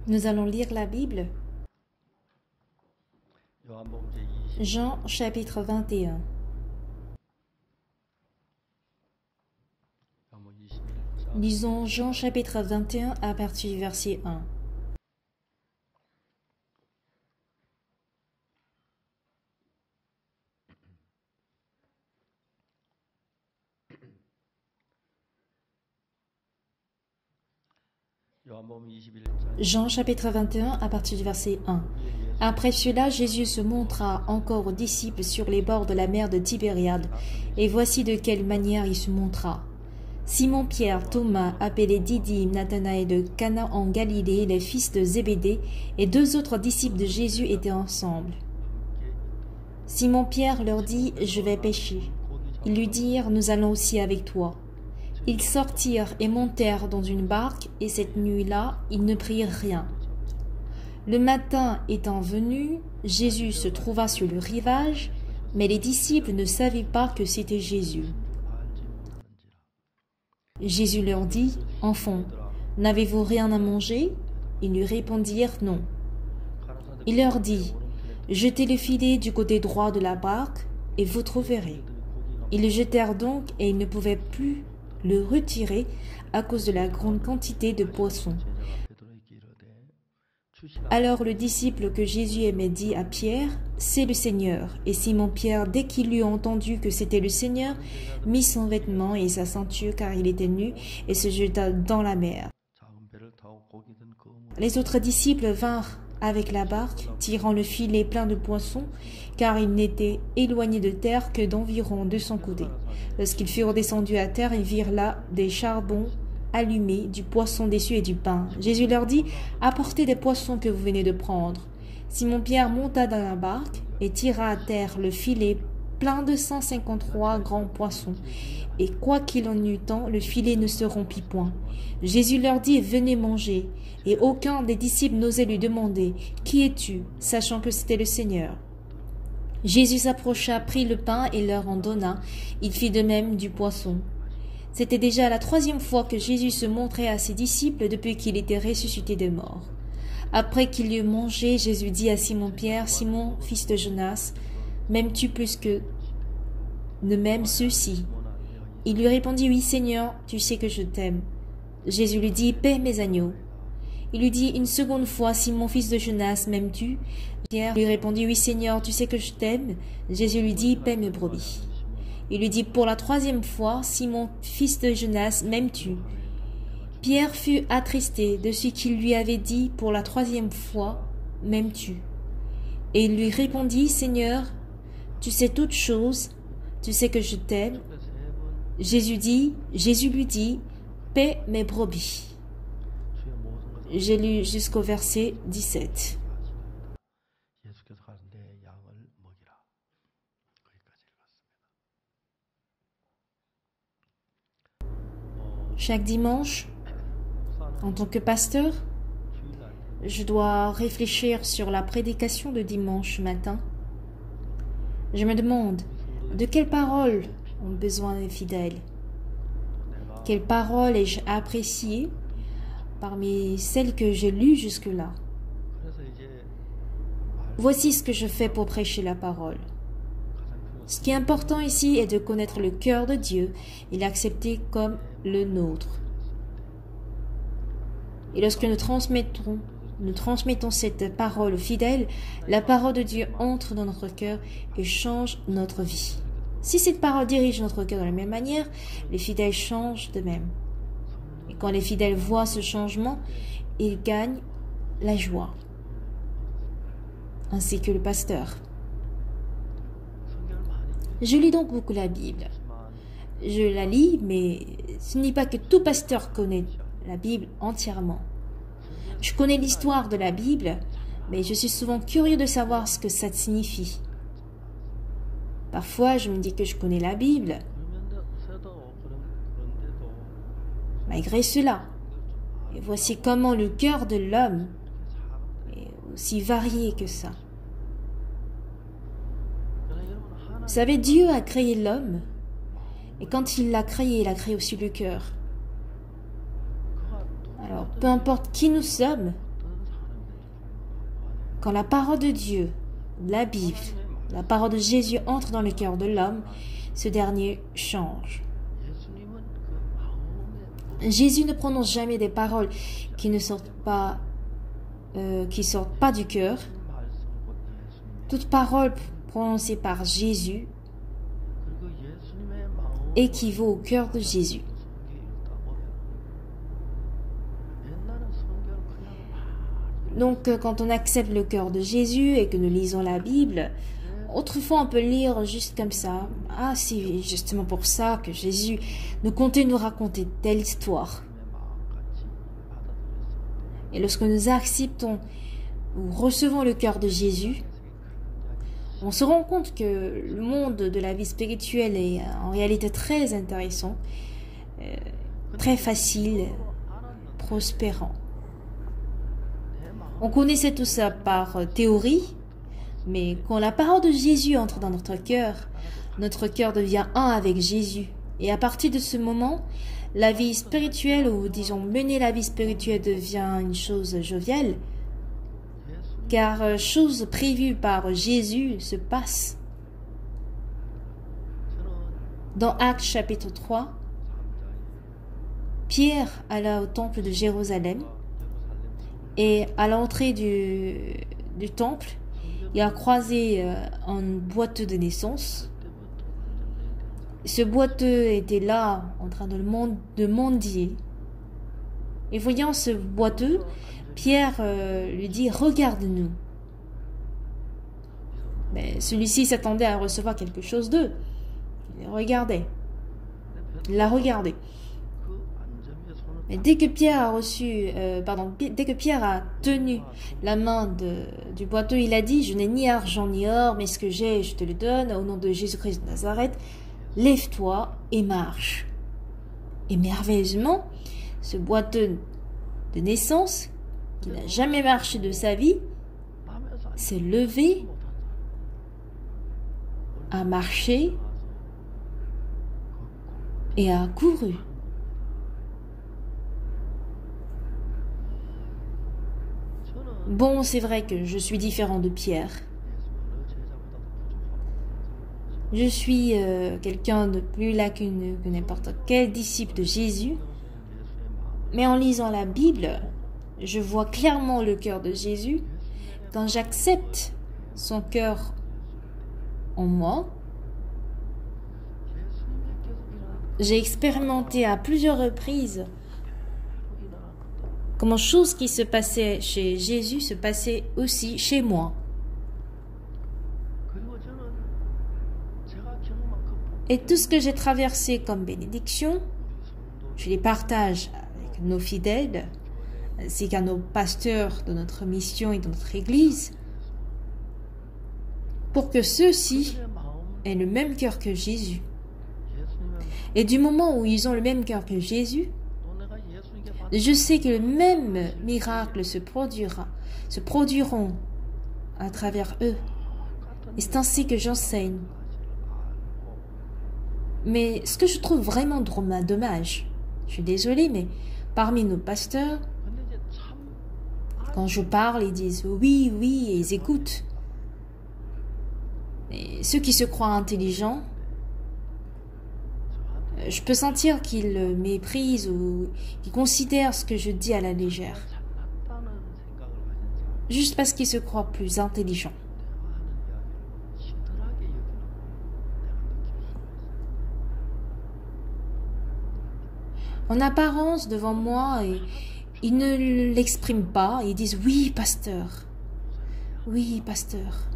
Nous allons lire la Bible. Jean chapitre 21. Lisons Jean chapitre 21 à partir du verset 1. Jean chapitre 21 à partir du verset 1. Après cela, Jésus se montra encore aux disciples sur les bords de la mer de Tibériade, et voici de quelle manière il se montra. Simon-Pierre, Thomas, appelé Didyme, Nathanaël de Cana en Galilée, les fils de Zébédée, et deux autres disciples de Jésus étaient ensemble. Simon-Pierre leur dit, « Je vais pêcher. » Ils lui dirent, « Nous allons aussi avec toi. » Ils sortirent et montèrent dans une barque, et cette nuit-là, ils ne prirent rien. Le matin étant venu, Jésus se trouva sur le rivage, mais les disciples ne savaient pas que c'était Jésus. Jésus leur dit, « Enfants, n'avez-vous rien à manger ?» Ils lui répondirent, « Non. » Il leur dit, « Jetez le filet du côté droit de la barque, et vous trouverez. » Ils le jetèrent donc, et ils ne pouvaient plus le retirer à cause de la grande quantité de poissons. Alors le disciple que Jésus aimait dit à Pierre, « C'est le Seigneur. » Et Simon-Pierre, dès qu'il eut entendu que c'était le Seigneur, mit son vêtement et sa ceinture, car il était nu, et se jeta dans la mer. Les autres disciples vinrent avec la barque, tirant le filet plein de poissons, car ils n'étaient éloignés de terre que d'environ 200 coudées. Lorsqu'ils furent descendus à terre, ils virent là des charbons allumés, du poisson déçu et du pain. Jésus leur dit, « Apportez des poissons que vous venez de prendre. » Simon-Pierre monta dans la barque et tira à terre le filet plein de 153 grands poissons. Et quoi qu'il en eût tant, le filet ne se rompit point. Jésus leur dit, « Venez manger. » Et aucun des disciples n'osait lui demander, « Qui es-tu ?» sachant que c'était le Seigneur. Jésus s'approcha, prit le pain et leur en donna. Il fit de même du poisson. C'était déjà la 3e fois que Jésus se montrait à ses disciples depuis qu'il était ressuscité des morts. Après qu'il eut mangé, Jésus dit à Simon-Pierre, « Simon, fils de Jonas, m'aimes-tu plus que ne m'aiment ceux-ci » Il lui répondit, « Oui, Seigneur, tu sais que je t'aime. » Jésus lui dit, « Paie mes agneaux. » Il lui dit une seconde fois, « Simon, fils de Jonas, m'aimes-tu » Pierre lui répondit, « Oui, Seigneur, tu sais que je t'aime. » Jésus lui dit, « Paie mes brebis. » Il lui dit pour la 3e fois, « Simon, fils de Jonas, m'aimes-tu » Pierre fut attristé de ce qu'il lui avait dit pour la 3e fois, « M'aimes-tu » Et il lui répondit, « Seigneur, tu sais toutes choses, tu sais que je t'aime. » Jésus lui dit, « Paie mes brebis. » J'ai lu jusqu'au verset 17. Chaque dimanche, en tant que pasteur, je dois réfléchir sur la prédication de dimanche matin. Je me demande, de quelles paroles ont besoin les fidèles? Quelles paroles ai-je appréciées parmi celles que j'ai lues jusque-là? Voici ce que je fais pour prêcher la parole. Ce qui est important ici est de connaître le cœur de Dieu et l'accepter comme le nôtre. Et lorsque nous transmettons cette parole aux fidèles, la parole de Dieu entre dans notre cœur et change notre vie. Si cette parole dirige notre cœur de la même manière, les fidèles changent de même. Et quand les fidèles voient ce changement, ils gagnent la joie, ainsi que le pasteur. Je lis donc beaucoup la Bible. Je la lis, mais ce n'est pas que tout pasteur connaît la Bible entièrement. Je connais l'histoire de la Bible, mais je suis souvent curieux de savoir ce que ça signifie. Parfois, je me dis que je connais la Bible. Malgré cela, et voici comment le cœur de l'homme est aussi varié que ça. Vous savez, Dieu a créé l'homme, et quand il l'a créé, il a créé aussi le cœur. Alors, peu importe qui nous sommes, quand la parole de Dieu, la Bible, la parole de Jésus entre dans le cœur de l'homme, ce dernier change. Jésus ne prononce jamais des paroles qui ne sortent pas, du cœur. Toute parole prononcée par Jésus équivaut au cœur de Jésus. Donc, quand on accepte le cœur de Jésus et que nous lisons la Bible, autrefois on peut lire juste comme ça. Ah, c'est justement pour ça que Jésus nous comptait nous raconter telle histoire. Et lorsque nous acceptons ou recevons le cœur de Jésus, on se rend compte que le monde de la vie spirituelle est en réalité très intéressant, très facile, prospérant. On connaissait tout ça par théorie, mais quand la parole de Jésus entre dans notre cœur devient un avec Jésus. Et à partir de ce moment, la vie spirituelle, ou disons mener la vie spirituelle, devient une chose joviale, car chose prévue par Jésus se passe. Dans Actes chapitre 3, Pierre alla au temple de Jérusalem, et à l'entrée du temple, il a croisé un boiteux de naissance. Ce boiteux était là, en train de mendier. Et voyant ce boiteux, Pierre lui dit « Regarde-nous ». Mais celui-ci s'attendait à recevoir quelque chose d'eux. Il regardait. Il l'a regardé. Mais dès que Pierre a tenu la main du boiteux, il a dit « Je n'ai ni argent ni or, mais ce que j'ai, je te le donne, au nom de Jésus-Christ de Nazareth, lève-toi et marche. » Et merveilleusement, ce boiteux de naissance, qui n'a jamais marché de sa vie, s'est levé, a marché et a couru. Bon, c'est vrai que je suis différent de Pierre. Je suis quelqu'un de plus lacuneux que n'importe quel disciple de Jésus. Mais en lisant la Bible, je vois clairement le cœur de Jésus. Quand j'accepte son cœur en moi, j'ai expérimenté à plusieurs reprises comment chose qui se passait chez Jésus se passait aussi chez moi. Et tout ce que j'ai traversé comme bénédiction, je les partage avec nos fidèles, ainsi qu'à nos pasteurs de notre mission et de notre Église, pour que ceux-ci aient le même cœur que Jésus. Et du moment où ils ont le même cœur que Jésus, je sais que le même miracle se produiront à travers eux. Et c'est ainsi que j'enseigne. Mais ce que je trouve vraiment dommage, je suis désolée, mais parmi nos pasteurs, quand je parle, ils disent oui, oui, et ils écoutent. Et ceux qui se croient intelligents, je peux sentir qu'ils méprisent ou qu'ils considèrent ce que je dis à la légère. Juste parce qu'ils se croient plus intelligents. En apparence, devant moi, ils ne l'expriment pas. Ils disent « Oui, pasteur. Oui, pasteur. »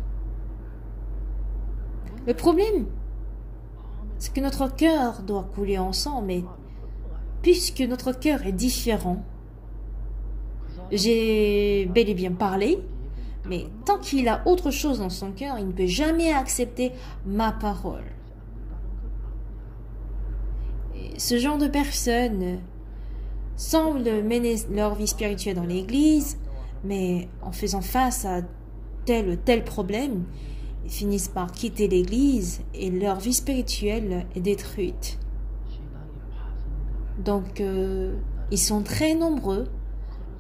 Le problème, c'est que notre cœur doit couler ensemble, mais puisque notre cœur est différent, j'ai bel et bien parlé, mais tant qu'il a autre chose dans son cœur, il ne peut jamais accepter ma parole. Et ce genre de personnes semblent mener leur vie spirituelle dans l'Église, mais en faisant face à tel ou tel problème, ils finissent par quitter l'Église et leur vie spirituelle est détruite. Donc, ils sont très nombreux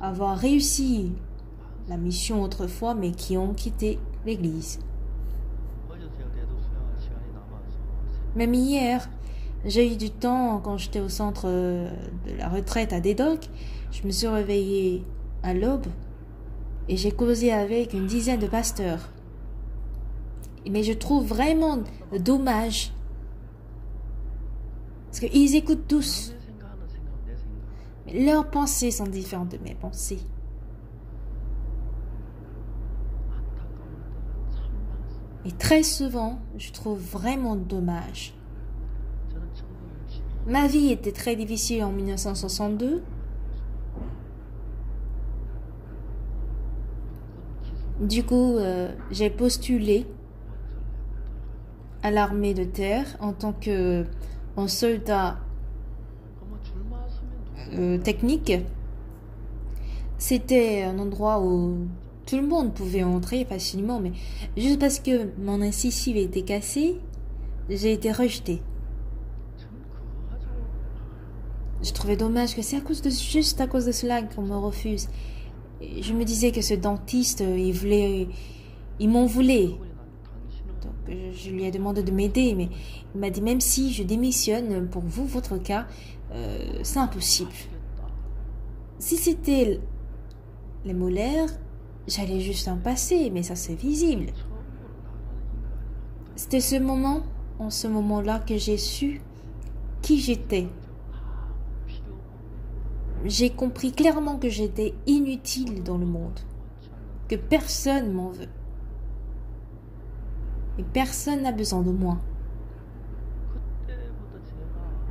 à avoir réussi la mission autrefois, mais qui ont quitté l'Église. Même hier, j'ai eu du temps quand j'étais au centre de la retraite à Dédoc. Je me suis réveillée à l'aube et j'ai causé avec une dizaine de pasteurs. Mais je trouve vraiment dommage parce qu'ils écoutent tous. Mais leurs pensées sont différentes de mes pensées. Et très souvent, je trouve vraiment dommage. Ma vie était très difficile en 1962. Du coup, j'ai postulé à l'armée de terre en tant que soldat technique. C'était un endroit où tout le monde pouvait entrer facilement, mais juste parce que mon incisive était cassée, j'ai été rejetée. Je trouvais dommage que c'est juste à cause de cela qu'on me refuse. Et je me disais que ce dentiste, il m'en voulait. Donc je lui ai demandé de m'aider, mais il m'a dit même si je démissionne pour vous, votre cas, c'est impossible. Si c'était les molaires, j'allais juste en passer, mais ça c'est visible. C'était en ce moment-là que j'ai su qui j'étais. J'ai compris clairement que j'étais inutile dans le monde, que personne m'en veut. Et personne n'a besoin de moi.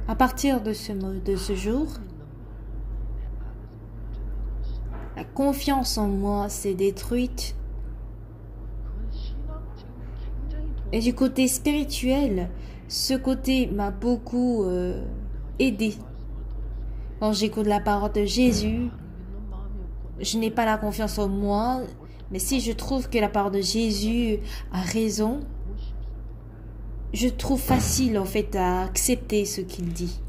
À partir de ce jour, la confiance en moi s'est détruite. Et du côté spirituel, ce côté m'a beaucoup aidé. Quand j'écoute la parole de Jésus, je n'ai pas la confiance en moi, mais si je trouve que la parole de Jésus a raison, je trouve facile en fait à accepter ce qu'il dit.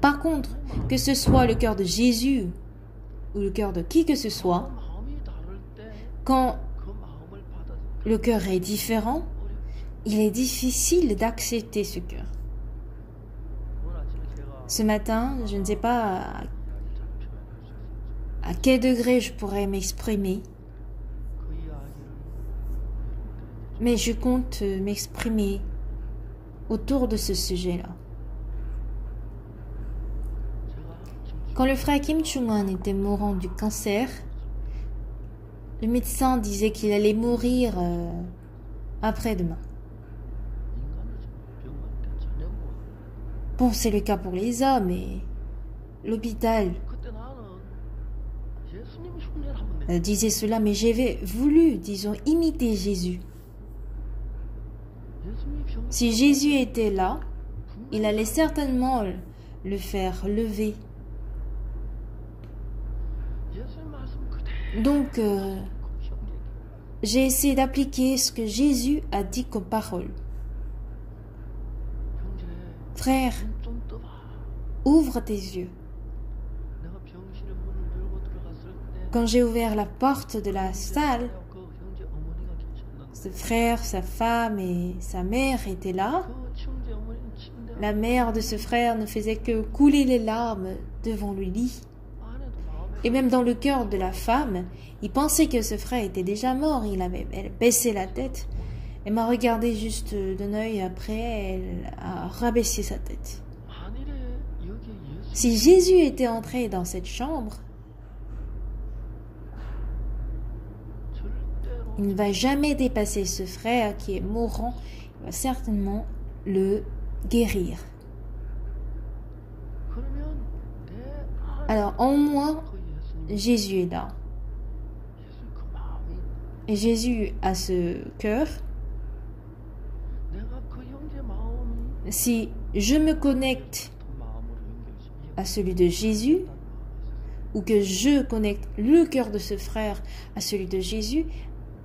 Par contre, que ce soit le cœur de Jésus ou le cœur de qui que ce soit, quand le cœur est différent, il est difficile d'accepter ce cœur. Ce matin, je ne sais pas à quel degré je pourrais m'exprimer, mais je compte m'exprimer autour de ce sujet-là. Quand le frère Kim Chung-won était mourant du cancer, le médecin disait qu'il allait mourir après-demain. Bon, c'est le cas pour les hommes, et l'hôpital disait cela, mais j'avais voulu, disons, imiter Jésus. Si Jésus était là, il allait certainement le faire lever. Donc, j'ai essayé d'appliquer ce que Jésus a dit comme parole. Frère, ouvre tes yeux. Quand j'ai ouvert la porte de la salle, ce frère, sa femme et sa mère étaient là. La mère de ce frère ne faisait que couler les larmes devant le lit. Et même dans le cœur de la femme, il pensait que ce frère était déjà mort. Elle baissait la tête. Elle m'a regardé juste d'un œil, après elle a rabaissé sa tête. Si Jésus était entré dans cette chambre, il ne va jamais dépasser ce frère qui est mourant. Il va certainement le guérir. Alors en moi, Jésus est là. Et Jésus a ce cœur. Si je me connecte à celui de Jésus, ou que je connecte le cœur de ce frère à celui de Jésus,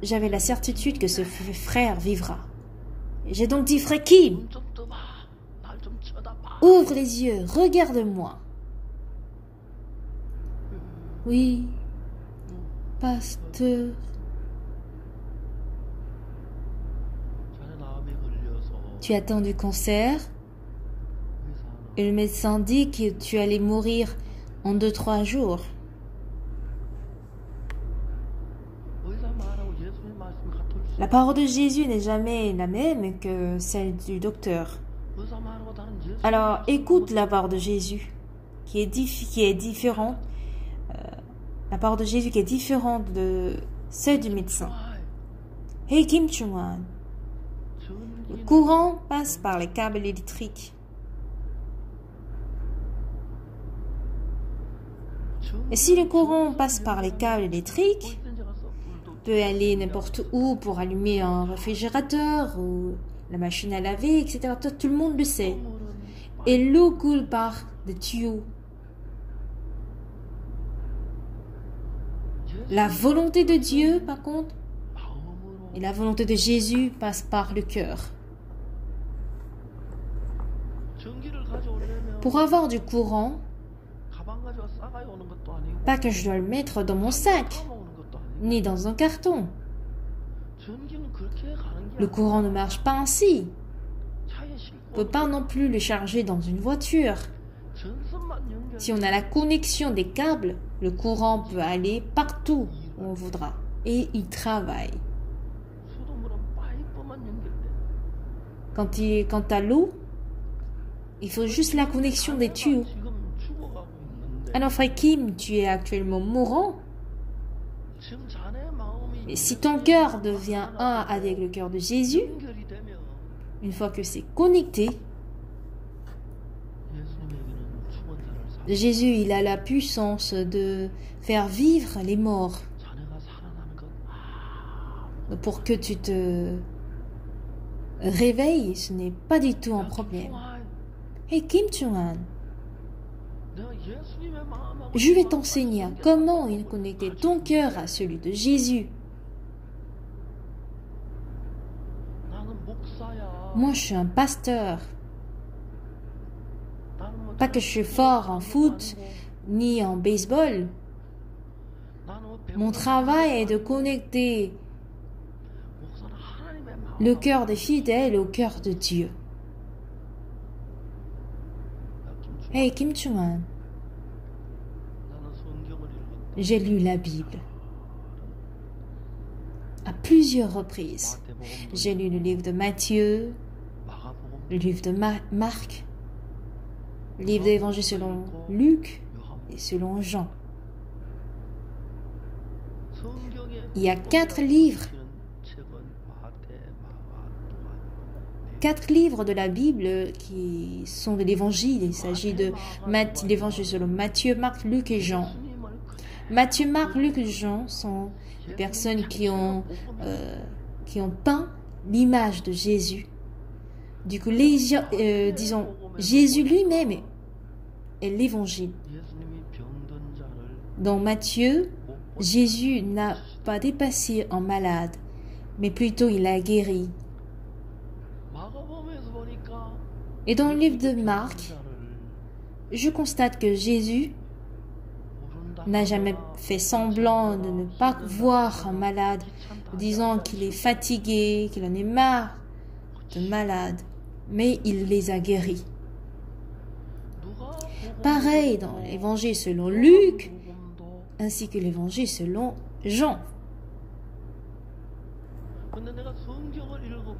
j'avais la certitude que ce frère vivra. J'ai donc dit, frère Kim, ouvre les yeux, regarde-moi. Oui, pasteur, tu attends du cancer et le médecin dit que tu allais mourir en 2-3 jours. La parole de Jésus n'est jamais la même que celle du docteur. Alors écoute la parole de Jésus qui est différente. La parole de Jésus qui est différente de celle du médecin. Hey Kim Chung-wan, le courant passe par les câbles électriques. Et si le courant passe par les câbles électriques, peut aller n'importe où pour allumer un réfrigérateur ou la machine à laver, etc. Tout le monde le sait. Et l'eau coule par des tuyaux. La volonté de Dieu, par contre, et la volonté de Jésus passe par le cœur. Pour avoir du courant, pas que je dois le mettre dans mon sac, ni dans un carton. Le courant ne marche pas ainsi. On ne peut pas non plus le charger dans une voiture. Si on a la connexion des câbles, le courant peut aller partout où on voudra. Et il travaille. Quant à l'eau, il faut juste la connexion des tuyaux. Alors frère Kim, tu es actuellement mourant. Et si ton cœur devient un avec le cœur de Jésus, une fois que c'est connecté, Jésus, il a la puissance de faire vivre les morts. Pour que tu te réveilles, ce n'est pas du tout un problème. Hey Kim Chung-wan, je vais t'enseigner comment connecter ton cœur à celui de Jésus. Moi, je suis un pasteur. Pas que je suis fort en foot ni en baseball. Mon travail est de connecter le cœur des fidèles au cœur de Dieu. Hey Kim Chung-wan, j'ai lu la Bible à plusieurs reprises. J'ai lu le livre de Matthieu, le livre de Marc, le livre de l'Évangile selon Luc et selon Jean. Il y a 4 livres. 4 livres de la Bible qui sont de l'Évangile. Il s'agit de l'Évangile selon Matthieu, Marc, Luc et Jean. Matthieu, Marc, Luc et Jean sont des personnes qui ont peint l'image de Jésus. Du coup, disons, Jésus lui-même est l'Évangile. Dans Matthieu, Jésus n'a pas dépassé un malade, mais plutôt il a guéri. Et dans le livre de Marc, je constate que Jésus n'a jamais fait semblant de ne pas voir un malade, disant qu'il est fatigué, qu'il en est marre de malades, mais il les a guéris. Pareil dans l'évangile selon Luc, ainsi que l'évangile selon Jean.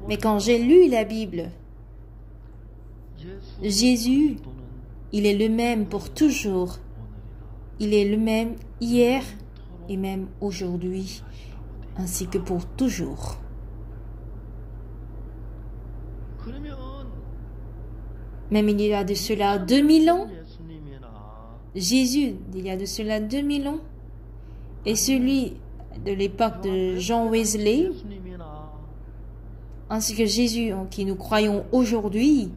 Mais quand j'ai lu la Bible, Jésus, il est le même pour toujours. Il est le même hier et même aujourd'hui, ainsi que pour toujours. Même il y a de cela 2000 ans, Jésus, il y a de cela 2000 ans, et celui de l'époque de Jean Wesley, ainsi que Jésus en qui nous croyons aujourd'hui,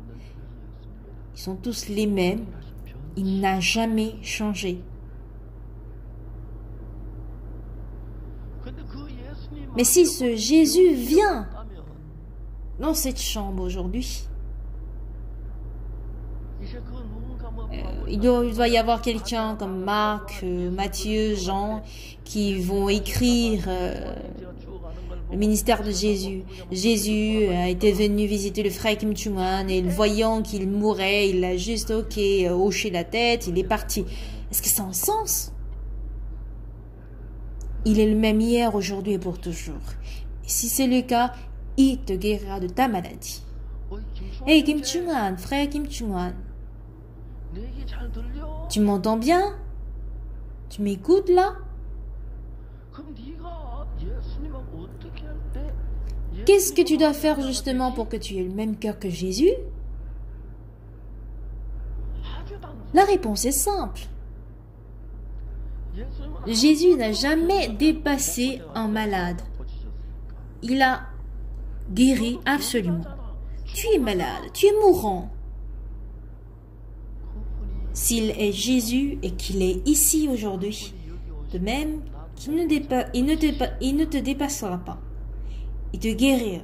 ils sont tous les mêmes. Il n'a jamais changé. Mais si ce Jésus vient dans cette chambre aujourd'hui, il doit y avoir quelqu'un comme Marc, Matthieu, Jean, qui vont écrire le ministère de Jésus. Jésus a été venu visiter le frère Kim Chung-han et voyant qu'il mourait, il a juste hoché la tête, il est parti. Est-ce que ça a un sens? Il est le même hier, aujourd'hui et pour toujours. Et si c'est le cas, il te guérira de ta maladie. Hey Kim Chung-han, frère Kim Chung-han, tu m'entends bien? Tu m'écoutes là? Qu'est-ce que tu dois faire justement pour que tu aies le même cœur que Jésus? La réponse est simple. Jésus n'a jamais dépassé un malade. Il a guéri absolument. Tu es malade, tu es mourant. S'il est Jésus et qu'il est ici aujourd'hui, de même qu'il ne te dépassera pas. Il te guérira.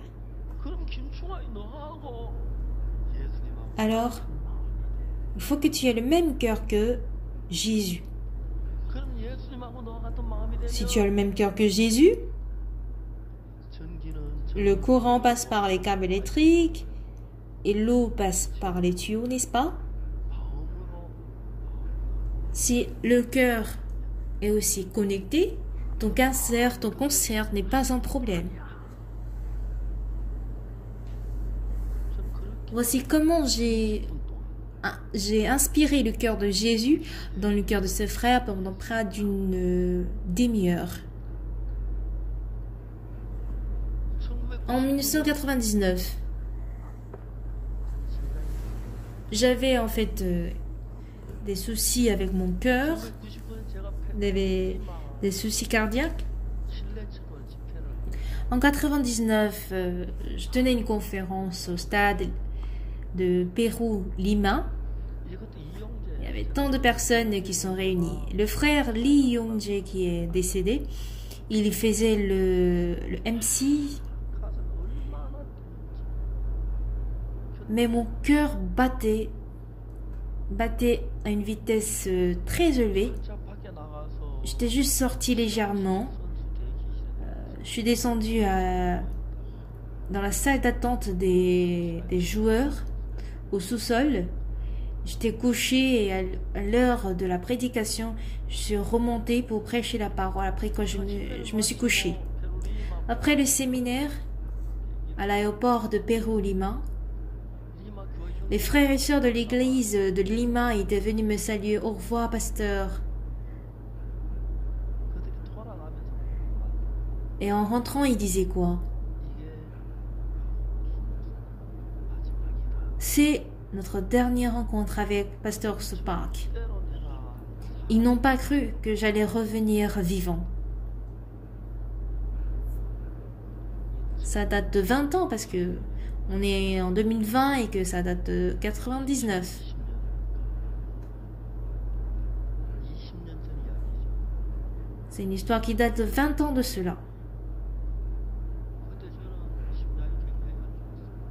Alors, il faut que tu aies le même cœur que Jésus. Si tu as le même cœur que Jésus, le courant passe par les câbles électriques et l'eau passe par les tuyaux, n'est-ce pas? Si le cœur est aussi connecté, ton cancer n'est pas un problème. Voici comment j'ai inspiré le cœur de Jésus dans le cœur de ce frère pendant près d'une demi-heure. En 1999, j'avais en fait des soucis avec mon cœur, des soucis cardiaques. En 99, je tenais une conférence au stade de Pérou-Lima. Il y avait tant de personnes qui sont réunies. Le frère Lee Yong-jae qui est décédé, il faisait le MC. Mais mon cœur battait à une vitesse très élevée. J'étais juste sorti légèrement. Je suis descendue dans la salle d'attente des joueurs, au sous-sol. J'étais couchée et à l'heure de la prédication, je suis remontée pour prêcher la parole. Après quand je me suis couchée. Après le séminaire, à l'aéroport de Pérou-Lima, les frères et sœurs de l'église de Lima étaient venus me saluer. Au revoir, pasteur. Et en rentrant, ils disaient quoi? C'est notre dernière rencontre avec pasteur Park. Ils n'ont pas cru que j'allais revenir vivant. Ça date de 20 ans parce que on est en 2020 et que ça date de 99. C'est une histoire qui date de 20 ans de cela.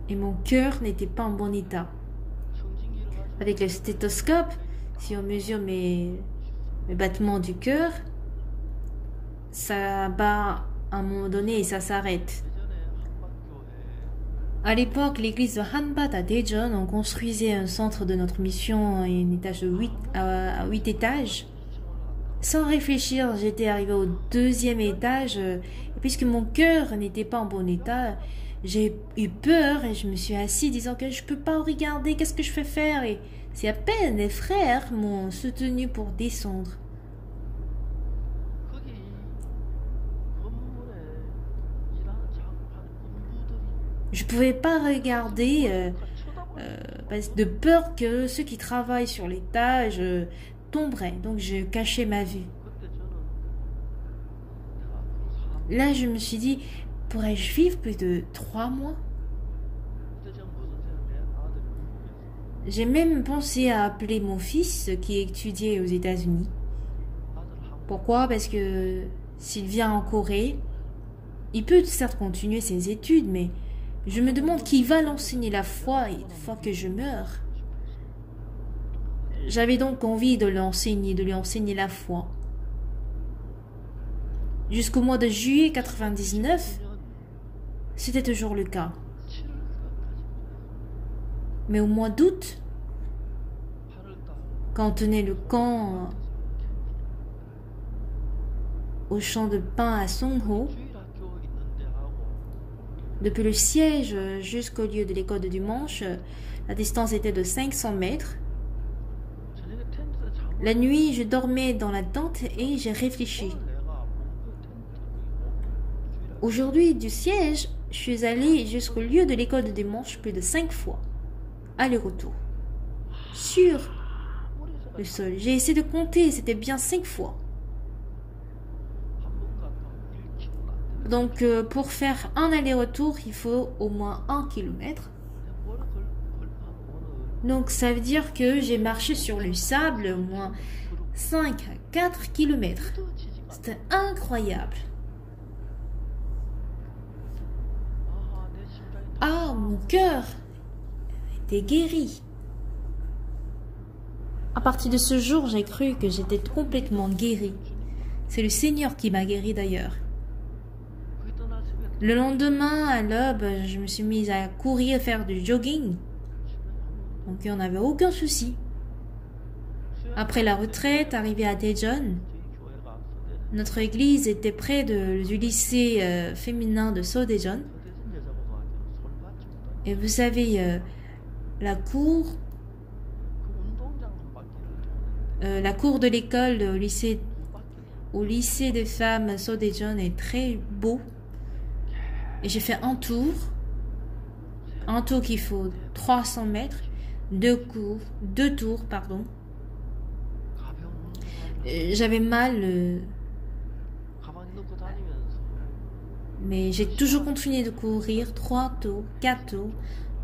Et mon cœur n'était pas en bon état. Avec le stéthoscope, si on mesure mes battements du cœur, ça bat à un moment donné et ça s'arrête. À l'époque, l'église de Hanbat à Daejeon, on construisait un centre de notre mission à un étage de 8 étages. Sans réfléchir, j'étais arrivée au 2e étage. Et puisque mon cœur n'était pas en bon état, j'ai eu peur et je me suis assise disant que je ne peux pas regarder, qu'est-ce que je fais faire? Et c'est à peine les frères m'ont soutenu pour descendre. Je ne pouvais pas regarder de peur que ceux qui travaillent sur l'étage tomberaient. Donc je cachais ma vue. Là, je me suis dit, pourrais-je vivre plus de 3 mois? J'ai même pensé à appeler mon fils qui étudiait aux États-Unis. Pourquoi? Parce que s'il vient en Corée, il peut certes continuer ses études, mais je me demande qui va l'enseigner la foi une fois que je meurs. J'avais donc envie de lui enseigner la foi. Jusqu'au mois de juillet 99, c'était toujours le cas. Mais au mois d'août, quand on tenait le camp au champ de pain à Songho, depuis le siège jusqu'au lieu de l'école de dimanche, la distance était de 500 mètres. La nuit, je dormais dans la tente et j'ai réfléchi. Aujourd'hui, du siège, je suis allée jusqu'au lieu de l'école de dimanche plus de 5 fois. Aller-retour. Sur le sol. J'ai essayé de compter, c'était bien 5 fois. Donc, pour faire un aller-retour, il faut au moins 1 kilomètre. Donc, ça veut dire que j'ai marché sur le sable au moins 5 à 4 kilomètres. C'était incroyable. Ah, mon cœur était guéri. À partir de ce jour, j'ai cru que j'étais complètement guéri. C'est le Seigneur qui m'a guéri d'ailleurs. Le lendemain, à l'aube, je me suis mise à courir, faire du jogging. Donc, il n'y en avait aucun souci. Après la retraite, arrivée à Daejeon, notre église était près du lycée féminin de Sodaejeon. Et vous savez, la cour de l'école au lycée des femmes Sodaejeon est très beau. Et j'ai fait un tour qu'il faut 300 mètres, deux tours, pardon. J'avais mal, mais j'ai toujours continué de courir 3 tours, 4 tours,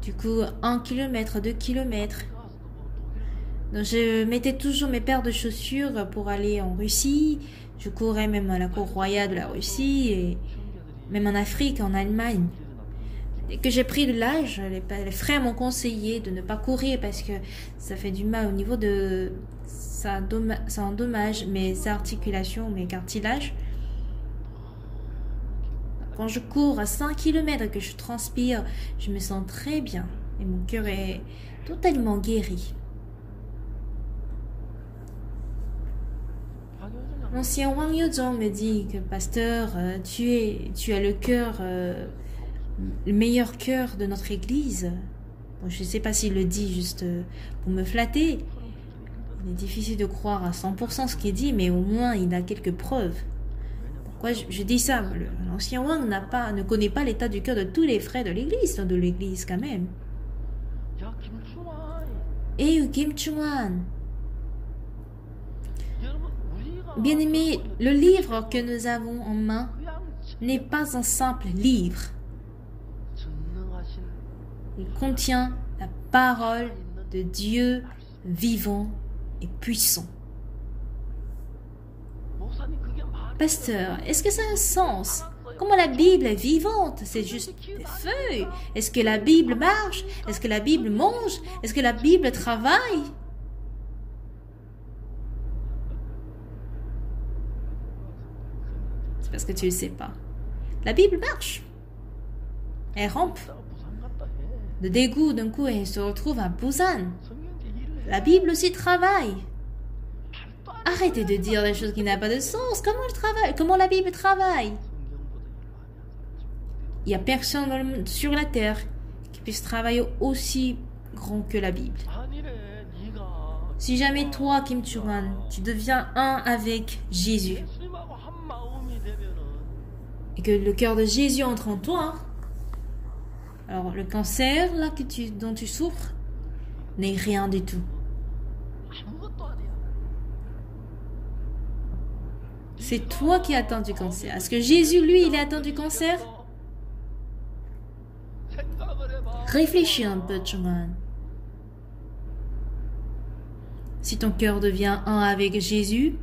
du coup 1 kilomètre, 2 kilomètres. Donc je mettais toujours mes paires de chaussures pour aller en Russie. Je courais même à la cour royale de la Russie et même en Afrique, en Allemagne. Dès que j'ai pris de l'âge, les frères m'ont conseillé de ne pas courir parce que ça fait du mal au niveau de... Ça endommage mes articulations, mes cartilages. Quand je cours à 5 km et que je transpire, je me sens très bien. Et mon cœur est totalement guéri. L'ancien Wang Yozhong me dit que pasteur, tu as le cœur, le meilleur cœur de notre église. Bon, je ne sais pas s'il le dit juste pour me flatter. Il est difficile de croire à 100% ce qu'il dit, mais au moins il a quelques preuves. Pourquoi je dis ça? L'ancien Wang ne connaît pas l'état du cœur de tous les frères de l'église quand même. Et Kim Chung-wan. Bien-aimé, le livre que nous avons en main n'est pas un simple livre. Il contient la parole de Dieu vivant et puissant. Pasteur, est-ce que ça a un sens? Comment la Bible est vivante? C'est juste des feuilles. Est-ce que la Bible marche? Est-ce que la Bible mange? Est-ce que la Bible travaille? C'est parce que tu ne le sais pas. La Bible marche. Elle rampe. De Daegu, d'un coup, elle se retrouve à Busan. La Bible aussi travaille. Arrêtez de dire des choses qui n'ont pas de sens. Comment elle travaille? Comment la Bible travaille? Il n'y a personne sur la terre qui puisse travailler aussi grand que la Bible. Si jamais toi, Kim Chung-wan, tu deviens un avec Jésus et que le cœur de Jésus entre en toi, alors le cancer là dont tu souffres n'est rien du tout. C'est toi qui as atteint du cancer. Est-ce que Jésus, lui, il a atteint du cancer? Réfléchis un peu, Chung-wan. Si ton cœur devient un avec Jésus,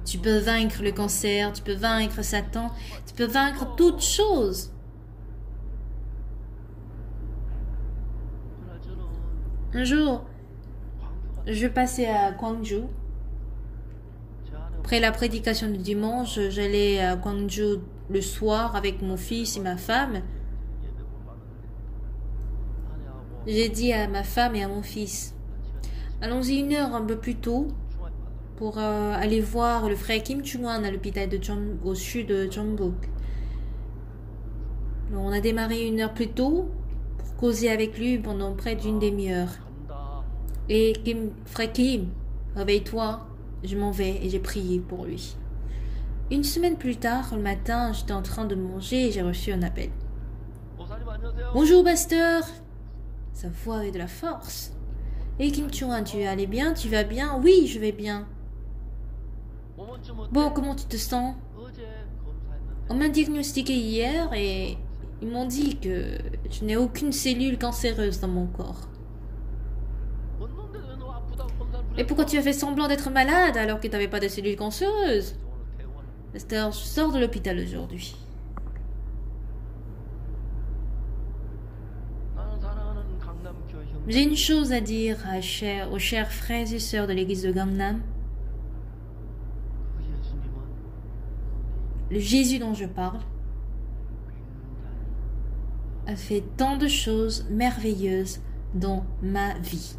tu peux vaincre le cancer, tu peux vaincre Satan, tu peux vaincre toutes choses. Un jour, Je passais à Gwangju. Après la prédication du dimanche, j'allais à Gwangju le soir avec mon fils et ma femme. J'ai dit à ma femme et à mon fils, allons-y 1 heure un peu plus tôt pour aller voir le frère Kim Chung-wan à l'hôpital au sud de Jeonbuk. On a démarré 1 heure plus tôt pour causer avec lui pendant près d'une demi-heure. Et frère Kim, réveille-toi, je m'en vais, et j'ai prié pour lui. 1 semaine plus tard, le matin, j'étais en train de manger et j'ai reçu un appel. Bonjour, pasteur. Sa voix avait de la force. Et Kim Chung-wan, tu allais bien? Tu vas bien? Oui, je vais bien. Bon, comment tu te sens? On m'a diagnostiqué hier et ils m'ont dit que je n'ai aucune cellule cancéreuse dans mon corps. Et pourquoi tu as fait semblant d'être malade alors que tu n'avais pas de cellules cancéreuses? Pasteur, je sors de l'hôpital aujourd'hui. J'ai une chose à dire aux chers frères et sœurs de l'église de Gangnam. Le Jésus dont je parle a fait tant de choses merveilleuses dans ma vie.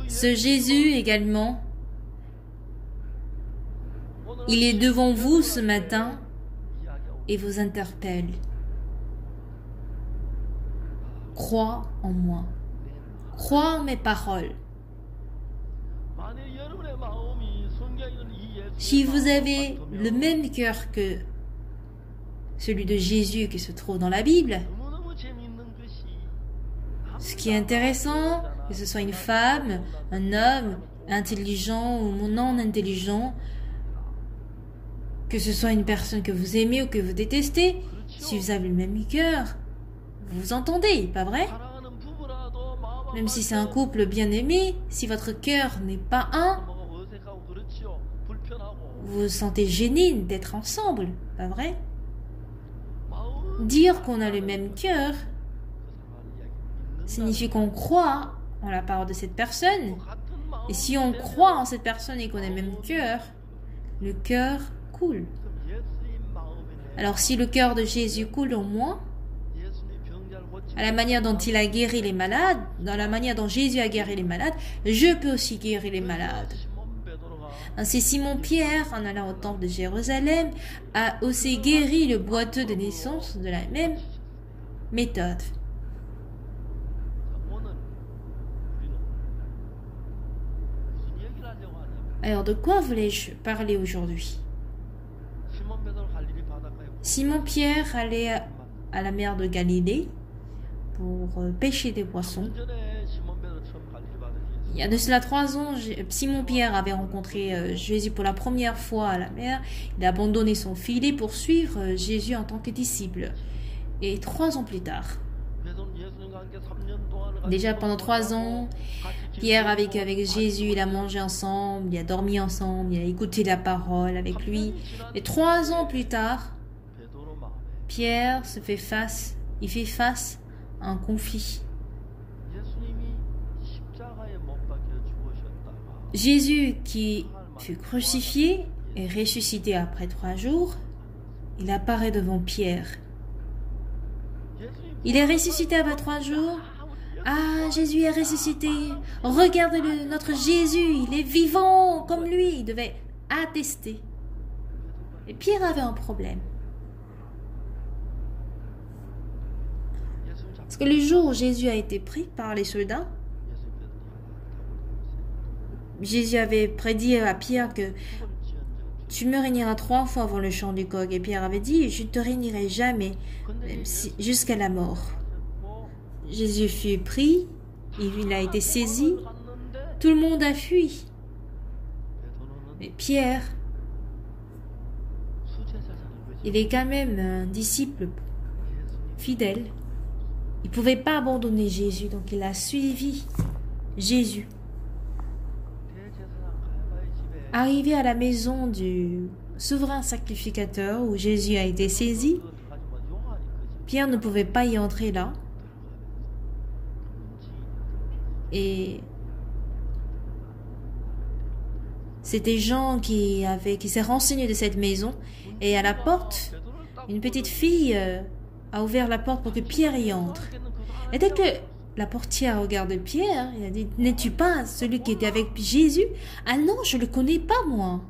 Ce Jésus également, il est devant vous ce matin et vous interpelle. Crois en moi. Crois en mes paroles. Si vous avez le même cœur que celui de Jésus qui se trouve dans la Bible, ce qui est intéressant, que ce soit une femme, un homme, intelligent ou non intelligent, que ce soit une personne que vous aimez ou que vous détestez, si vous avez le même cœur, vous vous entendez, pas vrai? Même si c'est un couple bien aimé, si votre cœur n'est pas un, vous vous sentez gêné d'être ensemble, pas vrai? Dire qu'on a le même cœur signifie qu'on croit en la parole de cette personne. Et si on croit en cette personne et qu'on a le même cœur, le cœur coule. Alors si le cœur de Jésus coule en moi, à la manière dont il a guéri les malades, dans la manière dont Jésus a guéri les malades, je peux aussi guérir les malades. Ainsi, Simon-Pierre, en allant au temple de Jérusalem, a aussi guéri le boiteux de naissance de la même méthode. Alors, de quoi voulais-je parler aujourd'hui? Simon-Pierre allait à la mer de Galilée pour pêcher des poissons. Il y a de cela 3 ans, Simon-Pierre avait rencontré Jésus pour la première fois à la mer. Il a abandonné son filet pour suivre Jésus en tant que disciple. Et 3 ans plus tard, déjà pendant 3 ans, Pierre a vécu avec Jésus, il a mangé ensemble, il a dormi ensemble, il a écouté la parole avec lui. Et 3 ans plus tard, Pierre fait face à un conflit. Jésus qui fut crucifié et ressuscité après 3 jours, il apparaît devant Pierre. Il est ressuscité après 3 jours. Ah, Jésus est ressuscité. Regardez-le, notre Jésus, il est vivant comme lui. Il devait attester. Et Pierre avait un problème. Parce que le jour où Jésus a été pris par les soldats, Jésus avait prédit à Pierre que tu me régneras 3 fois avant le chant du coq. Et Pierre avait dit, je ne te régnerai jamais, même jusqu'à la mort. Jésus fut pris, il a été saisi, tout le monde a fui. Mais Pierre, il est quand même un disciple fidèle. Il ne pouvait pas abandonner Jésus, donc il a suivi Jésus. Arrivé à la maison du souverain sacrificateur où Jésus a été saisi, Pierre ne pouvait pas y entrer là. Et c'était Jean qui s'est renseigné de cette maison. Et à la porte, une petite fille a ouvert la porte pour que Pierre y entre. Et dès que la portière regarde Pierre, il a dit, n'es-tu pas celui qui était avec Jésus? Ah non, je ne le connais pas moi.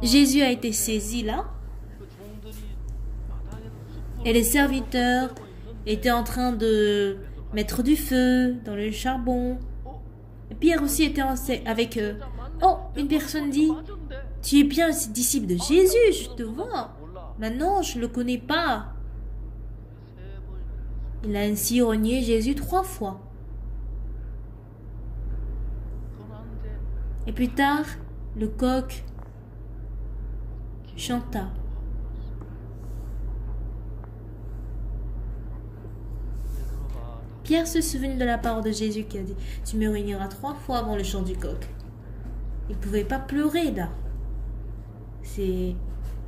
Jésus a été saisi là. Et les serviteurs étaient en train de mettre du feu dans le charbon. Et Pierre aussi était avec eux. Oh, une personne dit, tu es bien un disciple de Jésus, je te vois. Maintenant, je ne le connais pas. Il a ainsi renié Jésus 3 fois. Et plus tard, le coq chanta. Pierre se souvint de la parole de Jésus qui a dit « Tu me réuniras 3 fois avant le chant du coq ». Il ne pouvait pas pleurer là. C'est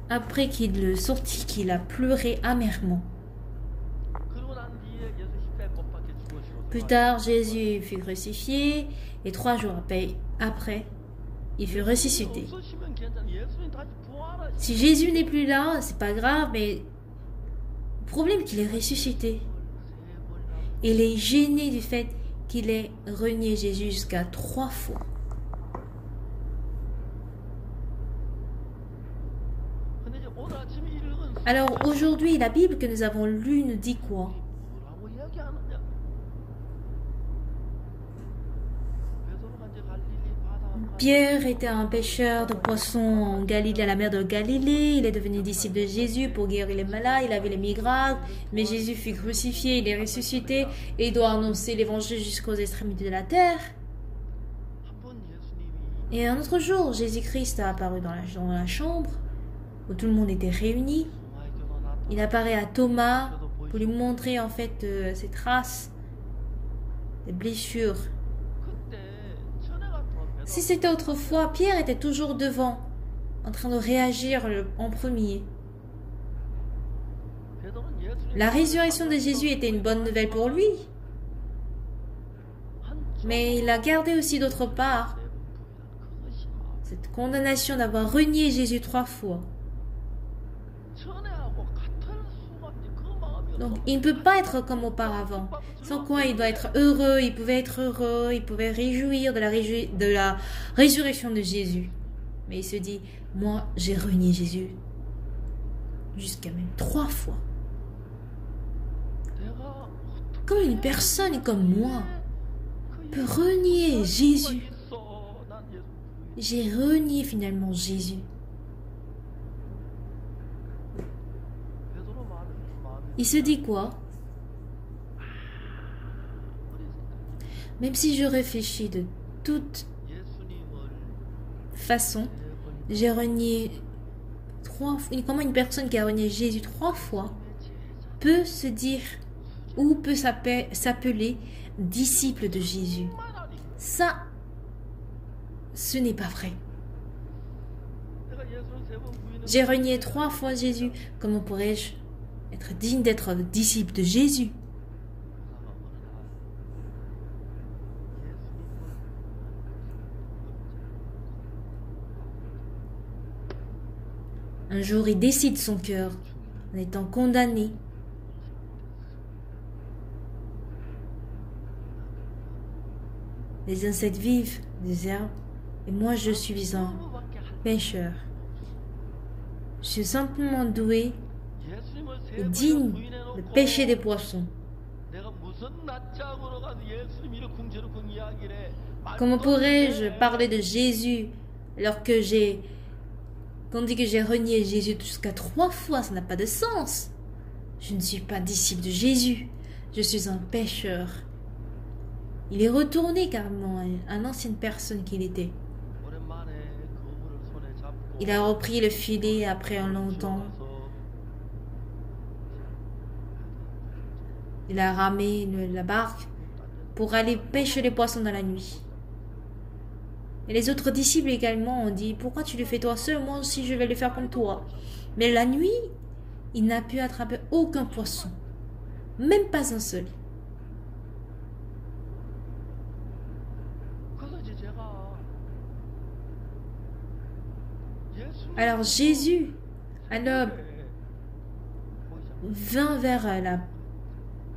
après qu'il le sortit qu'il a pleuré amèrement. Plus tard, Jésus fut crucifié et 3 jours après, il fut ressuscité. Si Jésus n'est plus là, c'est pas grave, mais le problème est qu'il est ressuscité. Il est gêné du fait qu'il ait renié Jésus jusqu'à 3 fois. Alors aujourd'hui, la Bible que nous avons lue nous dit quoi? Pierre était un pêcheur de poissons en Galilée, à la mer de Galilée. Il est devenu disciple de Jésus pour guérir les malades. Il avait les miracles. Mais Jésus fut crucifié, il est ressuscité et il doit annoncer l'évangile jusqu'aux extrémités de la terre. Et un autre jour, Jésus-Christ a apparu dans la chambre où tout le monde était réuni. Il apparaît à Thomas pour lui montrer en fait ses traces, des blessures. Si c'était autrefois, Pierre était toujours devant, en train de réagir en premier. La résurrection de Jésus était une bonne nouvelle pour lui. Mais il a gardé aussi d'autre part cette condamnation d'avoir renié Jésus 3 fois. Donc il ne peut pas être comme auparavant. Sans quoi il doit être heureux, il pouvait être heureux, il pouvait réjouir de la résurrection de Jésus. Mais il se dit, moi j'ai renié Jésus jusqu'à même 3 fois. Comment une personne comme moi peut renier Jésus? J'ai renié finalement Jésus. Il se dit quoi? Même si je réfléchis de toute façon, j'ai renié 3 fois. Comment une personne qui a renié Jésus 3 fois peut se dire ou peut s'appeler disciple de Jésus? Ça, ce n'est pas vrai. J'ai renié 3 fois Jésus. Comment pourrais-je être digne d'être disciple de Jésus? Un jour, il décide son cœur en étant condamné. Les insectes vivent des herbes et moi je suis un pêcheur. Je suis simplement doué et digne de pêcher des poissons. Comment pourrais-je parler de Jésus alors que qu'on dit que j'ai renié Jésus jusqu'à 3 fois? Ça n'a pas de sens. Je ne suis pas disciple de Jésus. Je suis un pêcheur. Il est retourné carrément à l'ancienne personne qu'il était. Il a repris le filet après un long temps. Il a ramé la barque pour aller pêcher les poissons dans la nuit. Et les autres disciples également ont dit, pourquoi tu le fais toi seul? Moi aussi je vais le faire comme toi. Mais la nuit, il n'a pu attraper aucun poisson. Même pas un seul. Alors Jésus, un homme, vint vers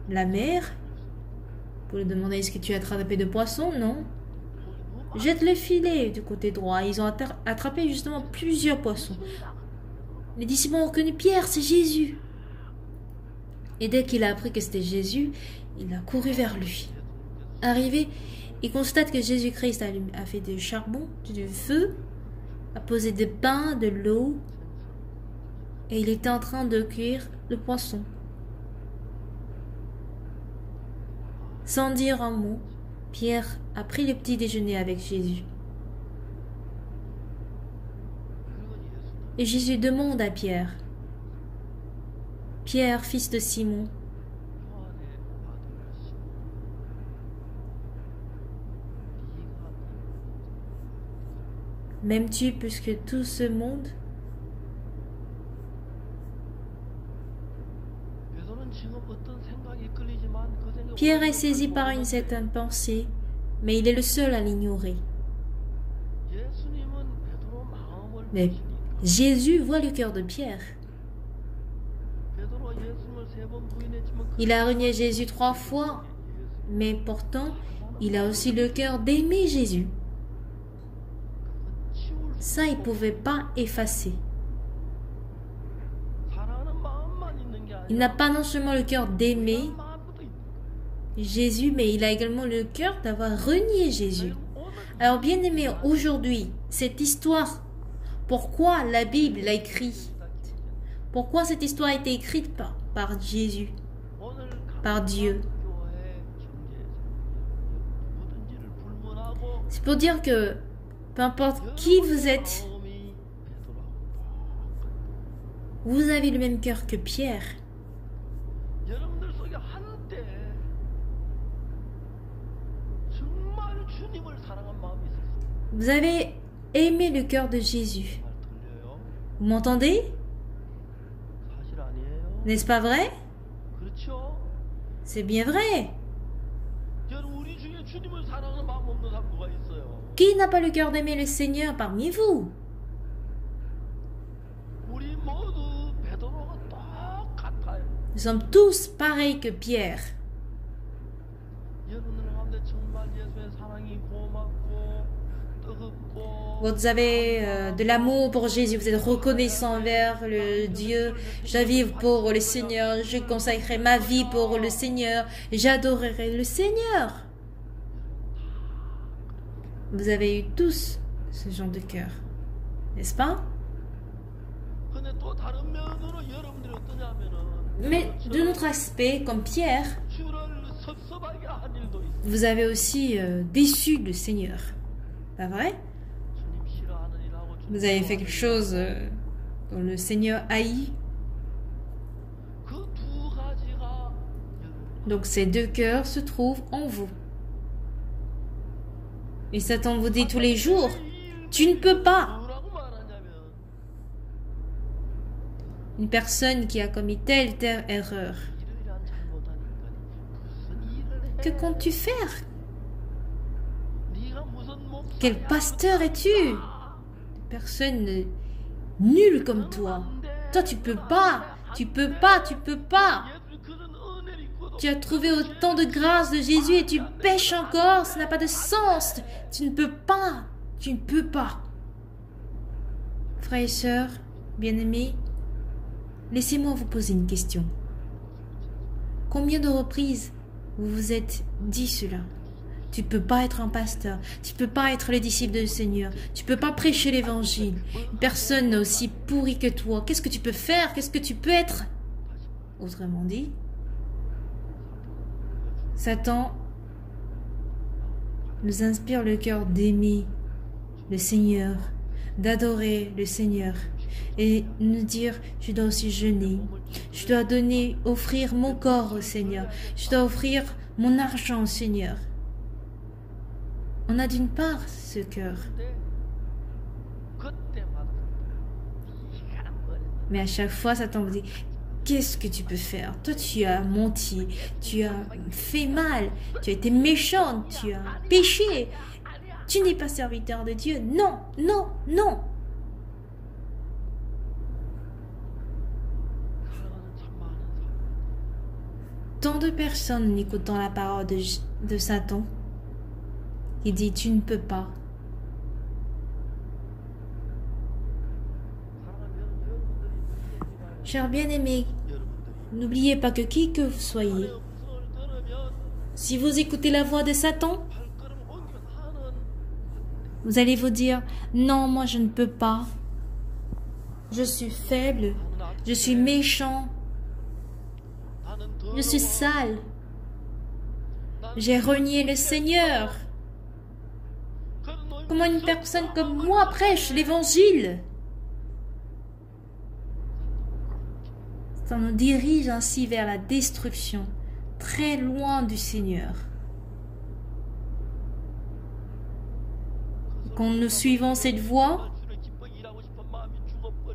la mer pour lui demander est-ce que tu as attrapé de poissons? Non. Jette le filet du côté droit. Ils ont attrapé justement plusieurs poissons. Les disciples ont reconnu Pierre, c'est Jésus. Et dès qu'il a appris que c'était Jésus, il a couru vers lui. Arrivé, il constate que Jésus-Christ a fait du charbon, du feu, a posé des pains, de l'eau, et il était en train de cuire le poisson. Sans dire un mot, Pierre a pris le petit déjeuner avec Jésus. Et Jésus demande à Pierre, « Pierre, fils de Simon, m'aimes-tu plus que tout ce monde ?» Pierre est saisi par une certaine pensée, mais il est le seul à l'ignorer. Mais Jésus voit le cœur de Pierre. Il a renié Jésus 3 fois, mais pourtant, il a aussi le cœur d'aimer Jésus. Ça, il ne pouvait pas effacer. Il n'a pas non seulement le cœur d'aimer Jésus, mais il a également le cœur d'avoir renié Jésus. Alors, bien aimé, aujourd'hui, cette histoire, pourquoi la Bible l'a écrite? Pourquoi cette histoire a été écrite par Jésus, par Dieu? C'est pour dire que peu importe qui vous êtes, vous avez le même cœur que Pierre. Vous avez aimé le cœur de Jésus. Vous m'entendez? N'est-ce pas vrai? C'est bien vrai. Qui n'a pas le cœur d'aimer le Seigneur parmi vous? Nous sommes tous pareils que Pierre. Vous avez de l'amour pour Jésus, vous êtes reconnaissant envers le Dieu. Je vis pour le Seigneur, je consacrerai ma vie pour le Seigneur, j'adorerai le Seigneur. Vous avez eu tous ce genre de cœur, n'est-ce pas? Mais de notre aspect, comme Pierre, vous avez aussi déçu le Seigneur, pas vrai? Vous avez fait quelque chose dont le Seigneur haït. Donc ces deux cœurs se trouvent en vous. Et Satan vous dit tous les jours, tu ne peux pas. Une personne qui a commis telle erreur. Que comptes-tu faire? Quel pasteur es-tu? Personne nulle comme toi. Toi, tu peux pas. Tu peux pas, tu peux pas. Tu as trouvé autant de grâce de Jésus et tu pêches encore. Ça n'a pas de sens. Tu ne peux pas. Tu ne peux pas. Frères et sœurs, bien-aimés, laissez-moi vous poser une question. Combien de reprises vous vous êtes dit cela? Tu ne peux pas être un pasteur. Tu ne peux pas être le disciple du Seigneur. Tu ne peux pas prêcher l'évangile. Une personne aussi pourrie que toi. Qu'est-ce que tu peux faire? Qu'est-ce que tu peux être? Autrement dit, Satan nous inspire le cœur d'aimer le Seigneur, d'adorer le Seigneur et nous dire, je dois aussi jeûner. Je dois offrir mon corps au Seigneur. Je dois offrir mon argent au Seigneur. On a d'une part ce cœur. Mais à chaque fois, Satan vous dit, qu'est-ce que tu peux faire? Toi, tu as menti, tu as fait mal, tu as été méchante, tu as péché. Tu n'es pas serviteur de Dieu. Non, non, non. Tant de personnes en écoutant la parole de Satan, il dit tu ne peux pas. Chers bien-aimés, n'oubliez pas que qui que vous soyez, si vous écoutez la voix de Satan, vous allez vous dire non, moi je ne peux pas. Je suis faible, je suis méchant. Je suis sale. J'ai renié le Seigneur. Comment une personne comme moi prêche l'évangile? Ça nous dirige ainsi vers la destruction, très loin du Seigneur. Quand nous suivons cette voie,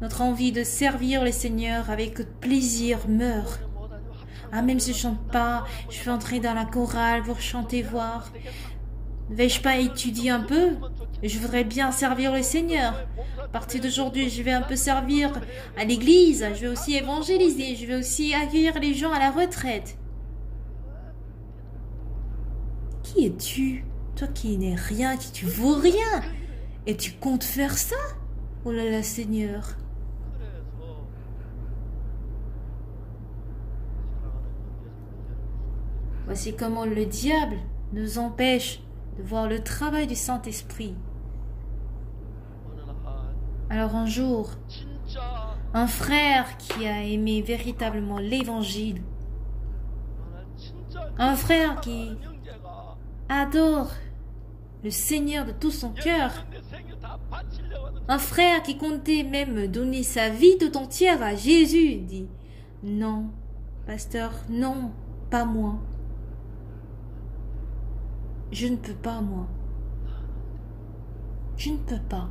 notre envie de servir le Seigneur avec plaisir meurt. Ah, même si je chante pas, je vais entrer dans la chorale pour chanter, voir. Ne vais-je pas étudier un peu? Je voudrais bien servir le Seigneur. À partir d'aujourd'hui, je vais un peu servir à l'église. Je vais aussi évangéliser. Je vais aussi accueillir les gens à la retraite. Qui es-tu? Toi qui n'es rien, qui tu vaux rien. Et tu comptes faire ça? Oh là là, Seigneur. Voici comment le diable nous empêche de voir le travail du Saint-Esprit. Alors un jour, un frère qui a aimé véritablement l'Évangile, un frère qui adore le Seigneur de tout son cœur, un frère qui comptait même donner sa vie tout entière à Jésus, dit « Non, pasteur, non, pas moi. Je ne peux pas, moi. Je ne peux pas.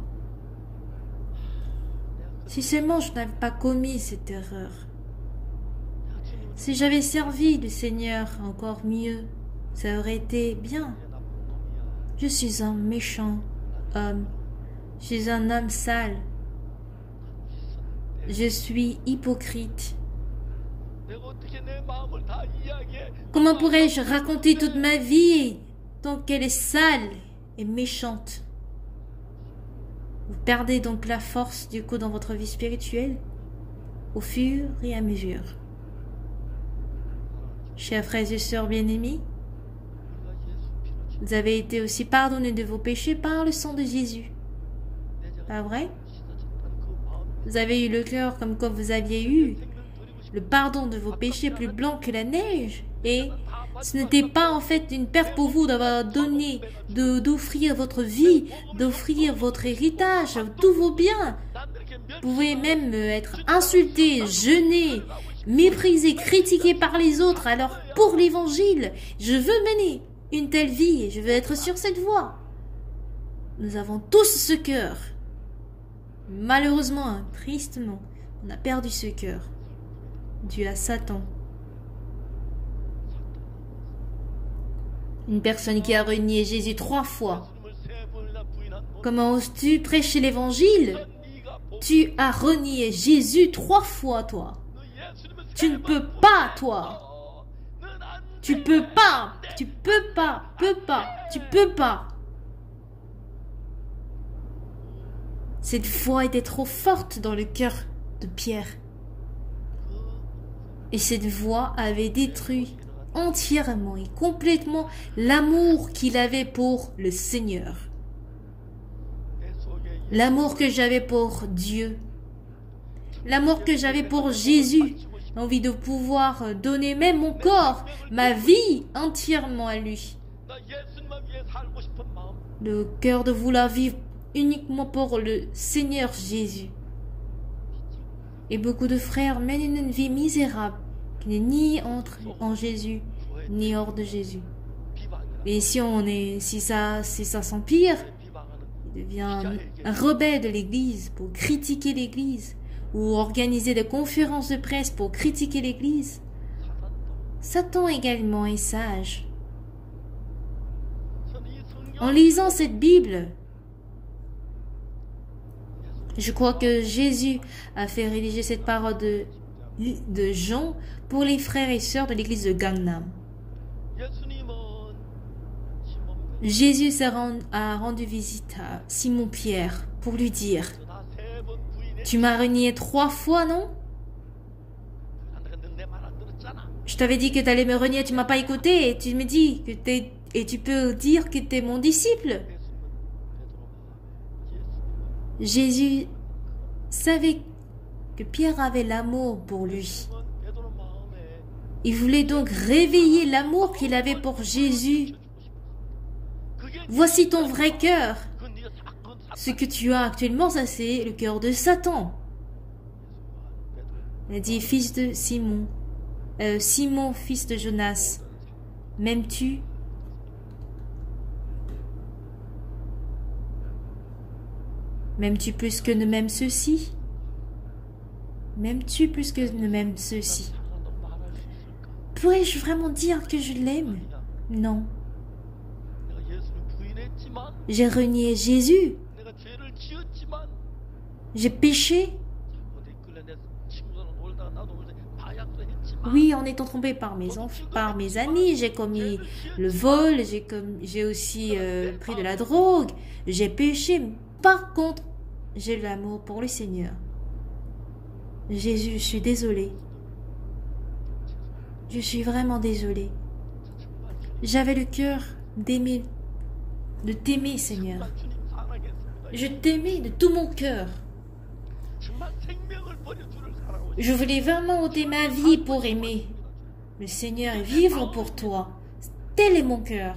Si seulement je n'avais pas commis cette erreur. Si j'avais servi le Seigneur encore mieux, ça aurait été bien. Je suis un méchant homme. Je suis un homme sale. Je suis hypocrite. Comment pourrais-je raconter toute ma vie tant qu'elle est sale et méchante? Vous perdez donc la force du coup dans votre vie spirituelle au fur et à mesure. Chers frères et sœurs bien-aimés, vous avez été aussi pardonnés de vos péchés par le sang de Jésus. Pas vrai? Vous avez eu le cœur comme quand vous aviez eu le pardon de vos péchés plus blanc que la neige. Et ce n'était pas en fait une perte pour vous d'avoir donné, d'offrir votre vie, d'offrir votre héritage, tous vos biens. Vous pouvez même être insulté, jeûné, méprisé, critiqué par les autres. Alors pour l'évangile, je veux mener une telle vie et je veux être sur cette voie. Nous avons tous ce cœur. Malheureusement, tristement, on a perdu ce cœur dû à Satan. Une personne qui a renié Jésus 3 fois. Comment oses-tu prêcher l'évangile? Tu as renié Jésus 3 fois, toi. Tu ne peux pas, toi. Tu peux pas. Tu peux pas. Tu peux pas. Cette foi était trop forte dans le cœur de Pierre. Et cette voix avait détruit entièrement et complètement l'amour qu'il avait pour le Seigneur. L'amour que j'avais pour Dieu. L'amour que j'avais pour Jésus. L'envie de pouvoir donner même mon corps, ma vie entièrement à lui. Le cœur de vouloir vivre uniquement pour le Seigneur Jésus. Et beaucoup de frères mènent une vie misérable qui n'est ni en Jésus, ni hors de Jésus. Et si ça s'empire, il devient un rebelle de l'Église pour critiquer l'Église, ou organiser des conférences de presse pour critiquer l'Église. Satan également est sage. En lisant cette Bible, je crois que Jésus a fait rédiger cette parole de Jean pour les frères et sœurs de l'église de Gangnam. Jésus a rendu visite à Simon-Pierre pour lui dire « Tu m'as renié 3 fois, non? Je t'avais dit que tu allais me renier, tu m'as pas écouté et tu me dis que tu peux dire que tu es mon disciple. » Jésus savait que Pierre avait l'amour pour lui. Il voulait donc réveiller l'amour qu'il avait pour Jésus. Voici ton vrai cœur. Ce que tu as actuellement, ça c'est le cœur de Satan. Il a dit, fils de Simon, Simon, fils de Jonas, m'aimes-tu? M'aimes-tu plus que ne m'aiment ceux-ci? M'aimes-tu plus que ne m'aiment ceux-ci? Pourrais-je vraiment dire que je l'aime? Non. J'ai renié Jésus. J'ai péché. Oui, en étant trompé par mes amis, j'ai commis le vol, j'ai aussi pris de la drogue, j'ai péché. Par contre, j'ai l'amour pour le Seigneur. Jésus, je suis désolée. Je suis vraiment désolée. J'avais le cœur d'aimer, de t'aimer, Seigneur. Je t'aimais de tout mon cœur. Je voulais vraiment ôter ma vie pour aimer le Seigneur et vivre pour toi. Tel est mon cœur.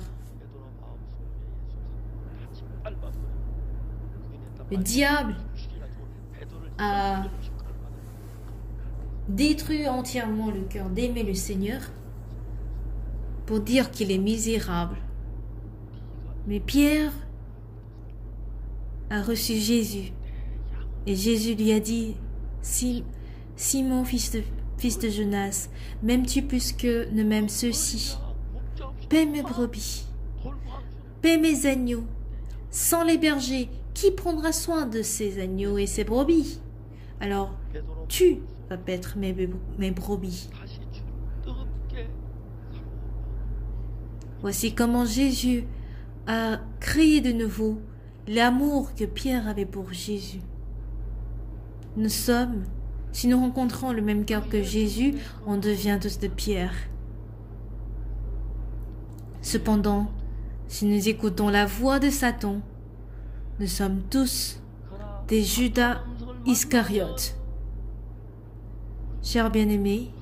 Le diable a détruit entièrement le cœur d'aimer le Seigneur pour dire qu'il est misérable. Mais Pierre a reçu Jésus et Jésus lui a dit, Simon, fils de Jonas, m'aimes-tu plus que ne m'aiment ceux-ci? Paie mes brebis, paie mes agneaux. Sans les bergers, qui prendra soin de ces agneaux et ces brebis? Alors, tu vas paître mes brebis. Voici comment Jésus a créé de nouveau l'amour que Pierre avait pour Jésus. Si nous rencontrons le même cœur que Jésus, on devient tous de Pierre. Cependant, si nous écoutons la voix de Satan, nous sommes tous des Judas Iscariotes. Chers bien-aimés,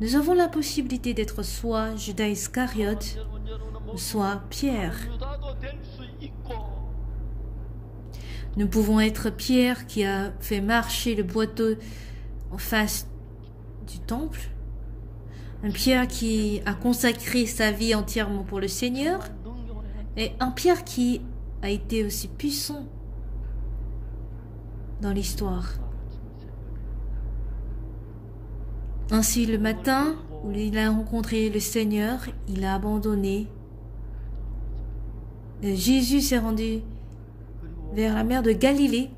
nous avons la possibilité d'être soit Judas Iscariote, soit Pierre. Nous pouvons être Pierre qui a fait marcher le boiteau en face du temple, un Pierre qui a consacré sa vie entièrement pour le Seigneur, et un Pierre qui a été aussi puissant dans l'histoire. Ainsi, le matin où il a rencontré le Seigneur, il a abandonné. Jésus s'est rendu vers la mer de Galilée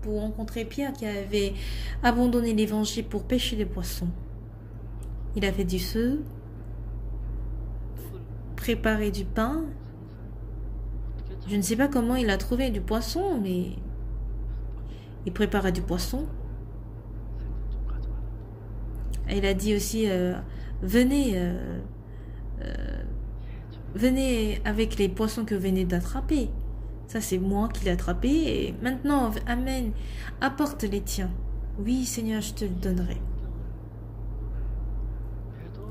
pour rencontrer Pierre qui avait abandonné l'évangile pour pêcher des poissons. Il a fait du feu, préparé du pain. Je ne sais pas comment il a trouvé du poisson, mais il préparait du poisson. Et il a dit aussi, venez avec les poissons que vous venez d'attraper. Ça, c'est moi qui l'ai attrapé. Et maintenant, amène, apporte les tiens. Oui, Seigneur, je te le donnerai.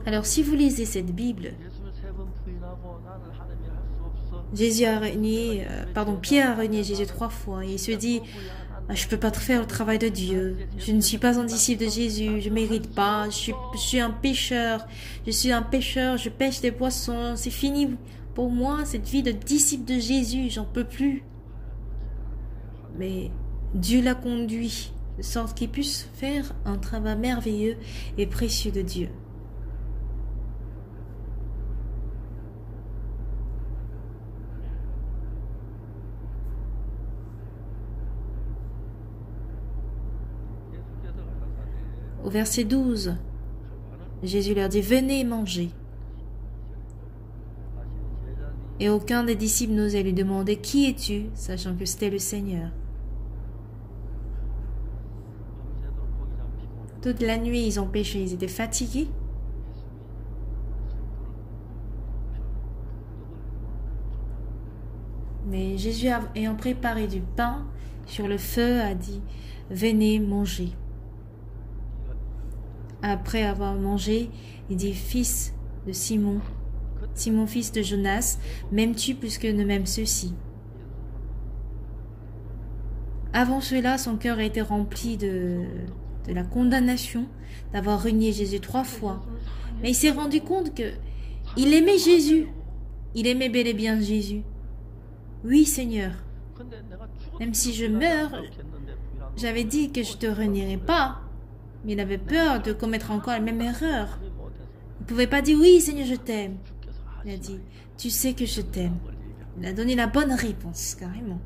Alors, si vous lisez cette Bible, Pierre a renié Jésus 3 fois. Et il se dit, je ne peux pas faire le travail de Dieu. Je ne suis pas un disciple de Jésus. Je ne mérite pas. Je suis un pécheur. Je pêche des poissons. C'est fini pour moi, cette vie de disciple de Jésus. J'en peux plus. Mais Dieu l'a conduit de sorte qu'ils puissent faire un travail merveilleux et précieux de Dieu. Au verset 12, Jésus leur dit « Venez manger ». Et aucun des disciples n'osait lui demander « Qui es-tu ?» sachant que c'était le Seigneur. Toute la nuit, ils ont péché, ils étaient fatigués. Mais Jésus, ayant préparé du pain sur le feu, a dit « Venez manger ». Après avoir mangé, il dit « Fils de Simon, Simon fils de Jonas, m'aimes-tu plus que ne m'aiment ceux-ci » Avant cela, son cœur a été rempli de la condamnation d'avoir renié Jésus 3 fois. Mais il s'est rendu compte que il aimait Jésus. Il aimait bel et bien Jésus. Oui, Seigneur. Même si je meurs, j'avais dit que je ne te renierais pas. Mais il avait peur de commettre encore la même erreur. Il ne pouvait pas dire oui, Seigneur, je t'aime. Il a dit, tu sais que je t'aime. Il a donné la bonne réponse, carrément.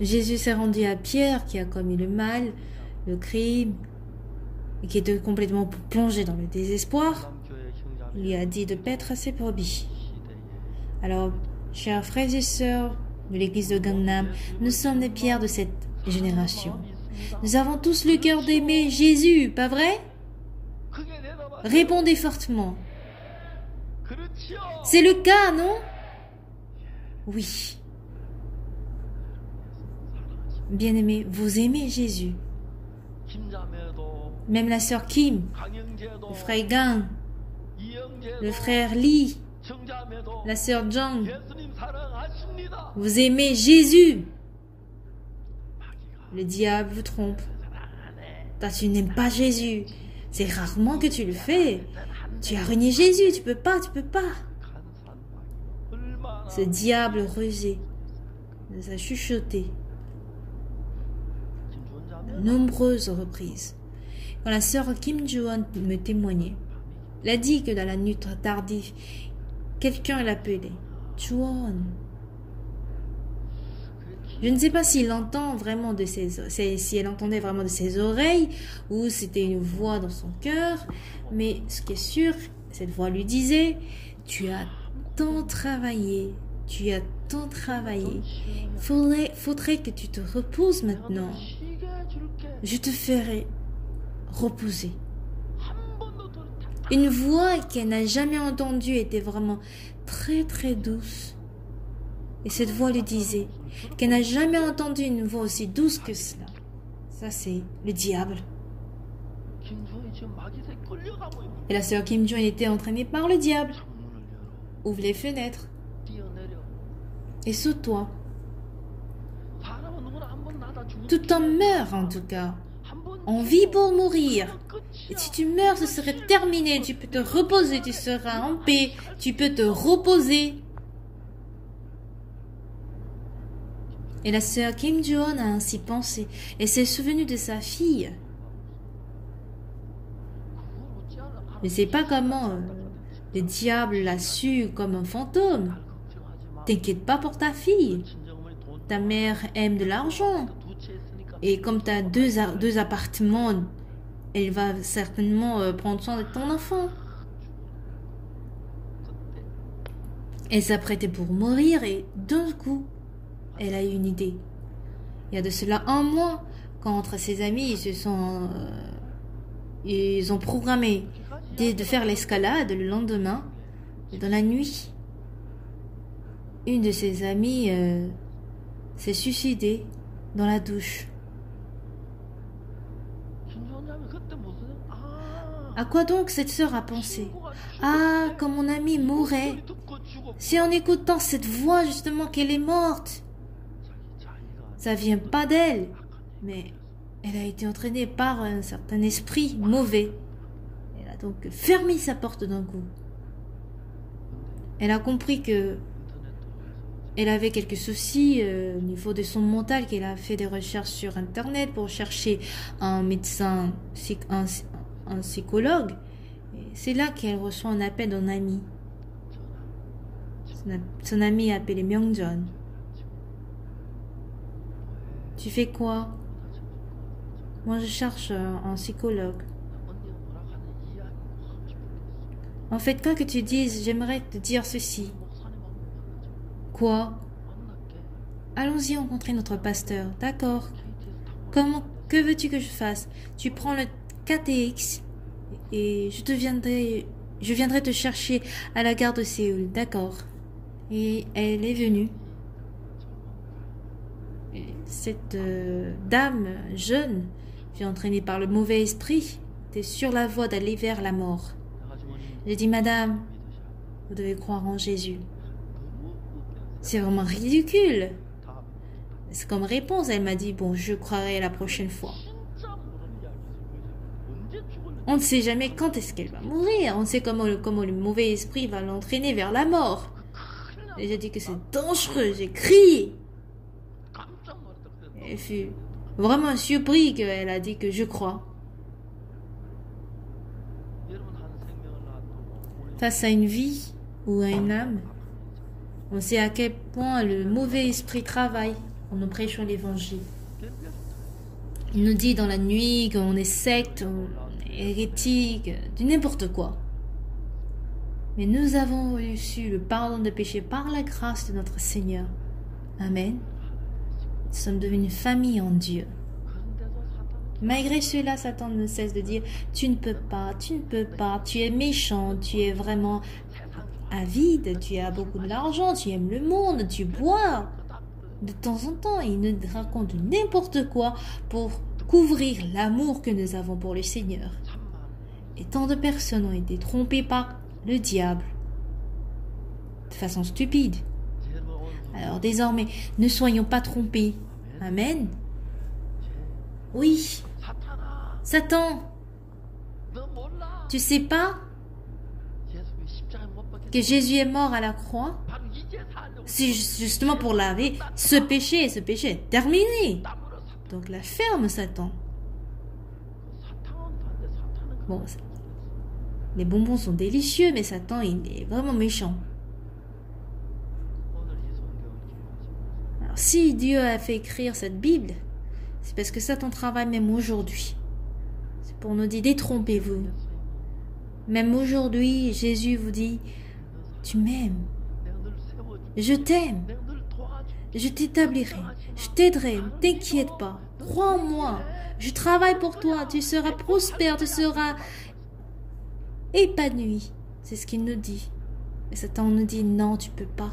Jésus s'est rendu à Pierre qui a commis le mal, le crime, et qui était complètement plongé dans le désespoir. Il lui a dit de paître ses brebis. Alors, chers frères et sœurs de l'église de Gangnam, nous sommes les pierres de cette génération. Nous avons tous le cœur d'aimer Jésus, pas vrai? Répondez fortement. C'est le cas, non? Oui. Bien-aimés, vous aimez Jésus. Même la sœur Kim, le frère Gang, le frère Lee, la sœur Jung, vous aimez Jésus. Le diable vous trompe. Toi, tu n'aimes pas Jésus. C'est rarement que tu le fais. Tu as renié Jésus, tu peux pas. Ce diable rusé nous a chuchoté de nombreuses reprises. Quand la sœur Kim Jo-won me témoignait, elle a dit que dans la nuit tardive, quelqu'un l'appelait Jo-won. Je ne sais pas s'il entend vraiment si elle entendait vraiment de ses oreilles ou c'était une voix dans son cœur, mais ce qui est sûr, cette voix lui disait « Tu as tant travaillé, faudrait que tu te reposes maintenant. Je te ferai reposer. » Une voix qu'elle n'a jamais entendue était vraiment très très douce. Et cette voix lui disait qu'elle n'a jamais entendu une voix aussi douce que cela. Ça, c'est le diable. Et la sœur Kim Jo était entraînée par le diable. Ouvre les fenêtres et saute-toi. Tout homme meurt en tout cas. On vit pour mourir. Et si tu meurs, ce serait terminé. Tu peux te reposer, tu seras en paix. Tu peux te reposer. Et la sœur Kim Jo-won a ainsi pensé et s'est souvenue de sa fille. Je ne sais pas comment le diable l'a su comme un fantôme. T'inquiète pas pour ta fille. Ta mère aime de l'argent. Et comme tu as deux appartements, elle va certainement prendre soin de ton enfant. Elle s'apprêtait pour mourir et d'un coup, elle a eu une idée. Il y a de cela un mois, quand entre ses amis, ils ont programmé de faire l'escalade le lendemain, dans la nuit. Une de ses amies s'est suicidée dans la douche. À quoi donc cette sœur a pensé? Ah, quand mon amie mourait, c'est en écoutant cette voix justement qu'elle est morte. Ça vient pas d'elle, mais elle a été entraînée par un certain esprit mauvais. Elle a donc fermé sa porte d'un coup. Elle a compris que elle avait quelques soucis au niveau de son mental, qu'elle a fait des recherches sur Internet pour chercher un médecin, un psychologue. C'est là qu'elle reçoit un appel d'un ami. Son ami est appelé Myungjeon. Tu fais quoi? Moi, je cherche un psychologue. En fait, quoi que tu dises, j'aimerais te dire ceci. Quoi? Allons-y rencontrer notre pasteur, d'accord? Que veux-tu que je fasse? Tu prends le KTX et je viendrai te chercher à la gare de Séoul, d'accord? Et elle est venue. Et cette dame jeune, entraînée par le mauvais esprit, était sur la voie d'aller vers la mort. J'ai dit, madame, vous devez croire en Jésus. C'est vraiment ridicule. C'est comme réponse, elle m'a dit, bon, je croirai la prochaine fois. On ne sait jamais quand est-ce qu'elle va mourir. On ne sait comment le mauvais esprit va l'entraîner vers la mort. Et j'ai dit que c'est dangereux, j'ai crié. Elle fut vraiment surpris qu'elle a dit que je crois. Face à une vie ou à une âme, on sait à quel point le mauvais esprit travaille en nous prêchant l'évangile. Il nous dit dans la nuit qu'on est secte, on est hérétique, du n'importe quoi. Mais nous avons reçu le pardon de péché par la grâce de notre Seigneur. Amen. Nous sommes devenus famille en Dieu. Malgré cela, Satan ne cesse de dire « Tu ne peux pas, tu es méchant, tu es vraiment avide, tu as beaucoup d'argent, tu aimes le monde, tu bois. » De temps en temps, il nous raconte n'importe quoi pour couvrir l'amour que nous avons pour le Seigneur. Et tant de personnes ont été trompées par le diable de façon stupide. Alors désormais, ne soyons pas trompés. Amen. Oui. Satan, tu sais pas que Jésus est mort à la croix? C'est justement pour laver ce péché est terminé. Donc la ferme, Satan. Bon, les bonbons sont délicieux, mais Satan, il est vraiment méchant. Alors, si Dieu a fait écrire cette Bible, c'est parce que Satan travaille même aujourd'hui. C'est pour nous dire, détrompez-vous. Même aujourd'hui, Jésus vous dit, tu m'aimes. Je t'aime. Je t'établirai. Je t'aiderai. Ne t'inquiète pas. Crois en moi. Je travaille pour toi. Tu seras prospère. Tu seras épanoui. C'est ce qu'il nous dit. Et Satan nous dit, non, tu peux pas.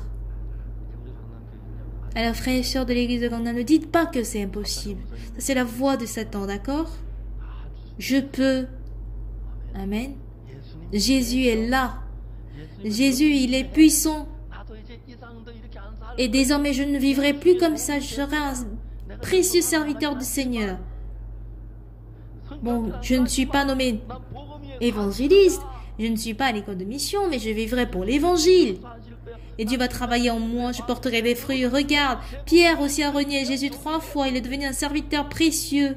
Alors, frères et sœurs de l'église de Gangnam, ne dites pas que c'est impossible. Ça, c'est la voix de Satan, d'accord? Je peux. Amen. Jésus est là. Jésus, il est puissant. Et désormais, je ne vivrai plus comme ça. Je serai un précieux serviteur du Seigneur. Bon, je ne suis pas nommé évangéliste. Je ne suis pas à l'école de mission, mais je vivrai pour l'évangile. Et Dieu va travailler en moi, je porterai des fruits. Regarde, Pierre aussi a renié Jésus 3 fois, il est devenu un serviteur précieux.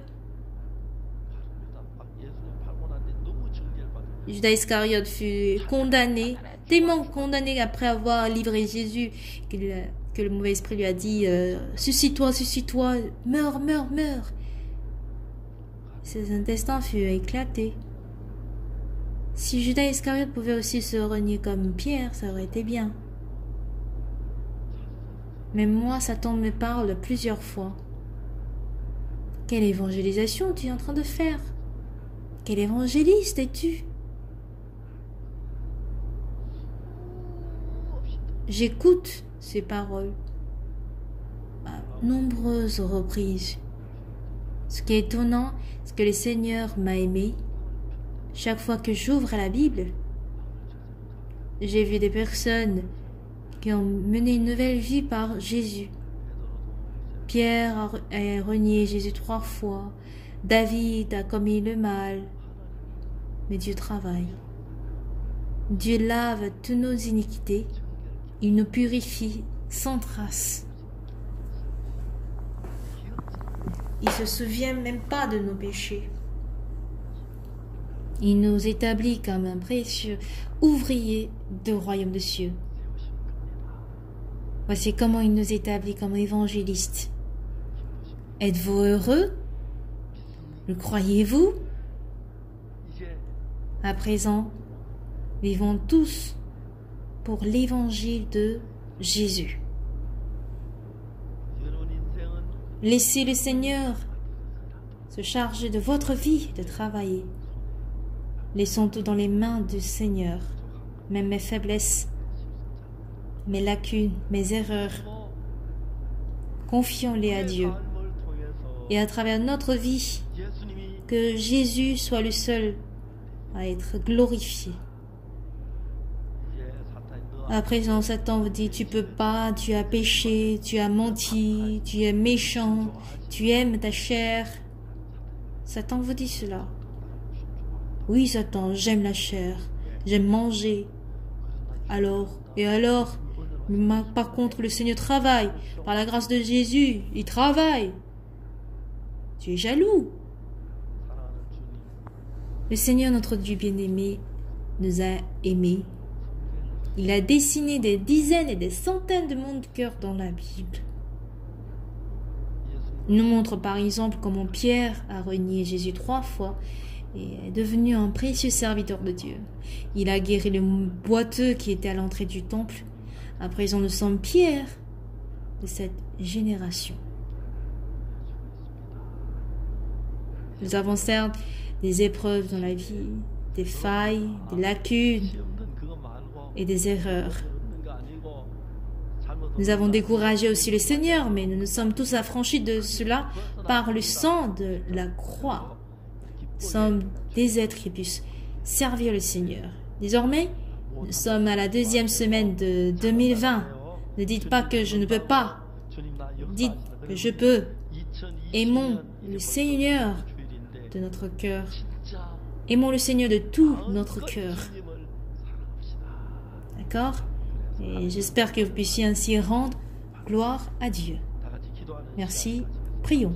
Judas Iscariote fut condamné, tellement condamné après avoir livré Jésus, que le mauvais esprit lui a dit « Suscite-toi, meurs. » Ses intestins furent éclatés. Si Judas Iscariote pouvait aussi se renier comme Pierre, ça aurait été bien. Mais moi, Satan me parle plusieurs fois. Quelle évangélisation tu es en train de faire? Quel évangéliste es-tu? J'écoute ces paroles à nombreuses reprises. Ce qui est étonnant, c'est que le Seigneur m'a aimé. Chaque fois que j'ouvre la Bible, j'ai vu des personnes qui ont mené une nouvelle vie par Jésus. Pierre a renié Jésus 3 fois. David a commis le mal. Mais Dieu travaille. Dieu lave toutes nos iniquités Il nous purifie sans trace. Il ne se souvient même pas de nos péchés. Il nous établit comme un précieux ouvrier du royaume des cieux. Voici comment il nous établit comme évangélistes. Êtes-vous heureux? Le croyez-vous? À présent, vivons tous pour l'évangile de Jésus. Laissez le Seigneur se charger de votre vie, de travailler. Laissons tout dans les mains du Seigneur, même mes faiblesses, mes lacunes, mes erreurs. Confions-les à Dieu. Et à travers notre vie, que Jésus soit le seul à être glorifié. À présent, Satan vous dit, tu peux pas, tu as péché, tu as menti, tu es méchant, tu aimes ta chair. Satan vous dit cela. Oui, Satan, j'aime la chair, j'aime manger. Alors, par contre, le Seigneur travaille. Par la grâce de Jésus, il travaille. Tu es jaloux. Le Seigneur, notre Dieu bien-aimé, nous a aimés. Il a dessiné des dizaines et des centaines de mondes de cœur dans la Bible. Il nous montre par exemple comment Pierre a renié Jésus 3 fois et est devenu un précieux serviteur de Dieu. Il a guéri le boiteux qui était à l'entrée du temple. À présent, nous sommes Pierre de cette génération. Nous avons certes des épreuves dans la vie, des failles, des lacunes et des erreurs. Nous avons découragé aussi le Seigneur, mais nous nous sommes tous affranchis de cela par le sang de la croix. Nous sommes des êtres qui puissent servir le Seigneur. Désormais, nous sommes à la 2e semaine de 2020. Ne dites pas que je ne peux pas. Dites que je peux. Aimons le Seigneur de notre cœur. Aimons le Seigneur de tout notre cœur. D'accord? Et j'espère que vous puissiez ainsi rendre gloire à Dieu. Merci. Prions.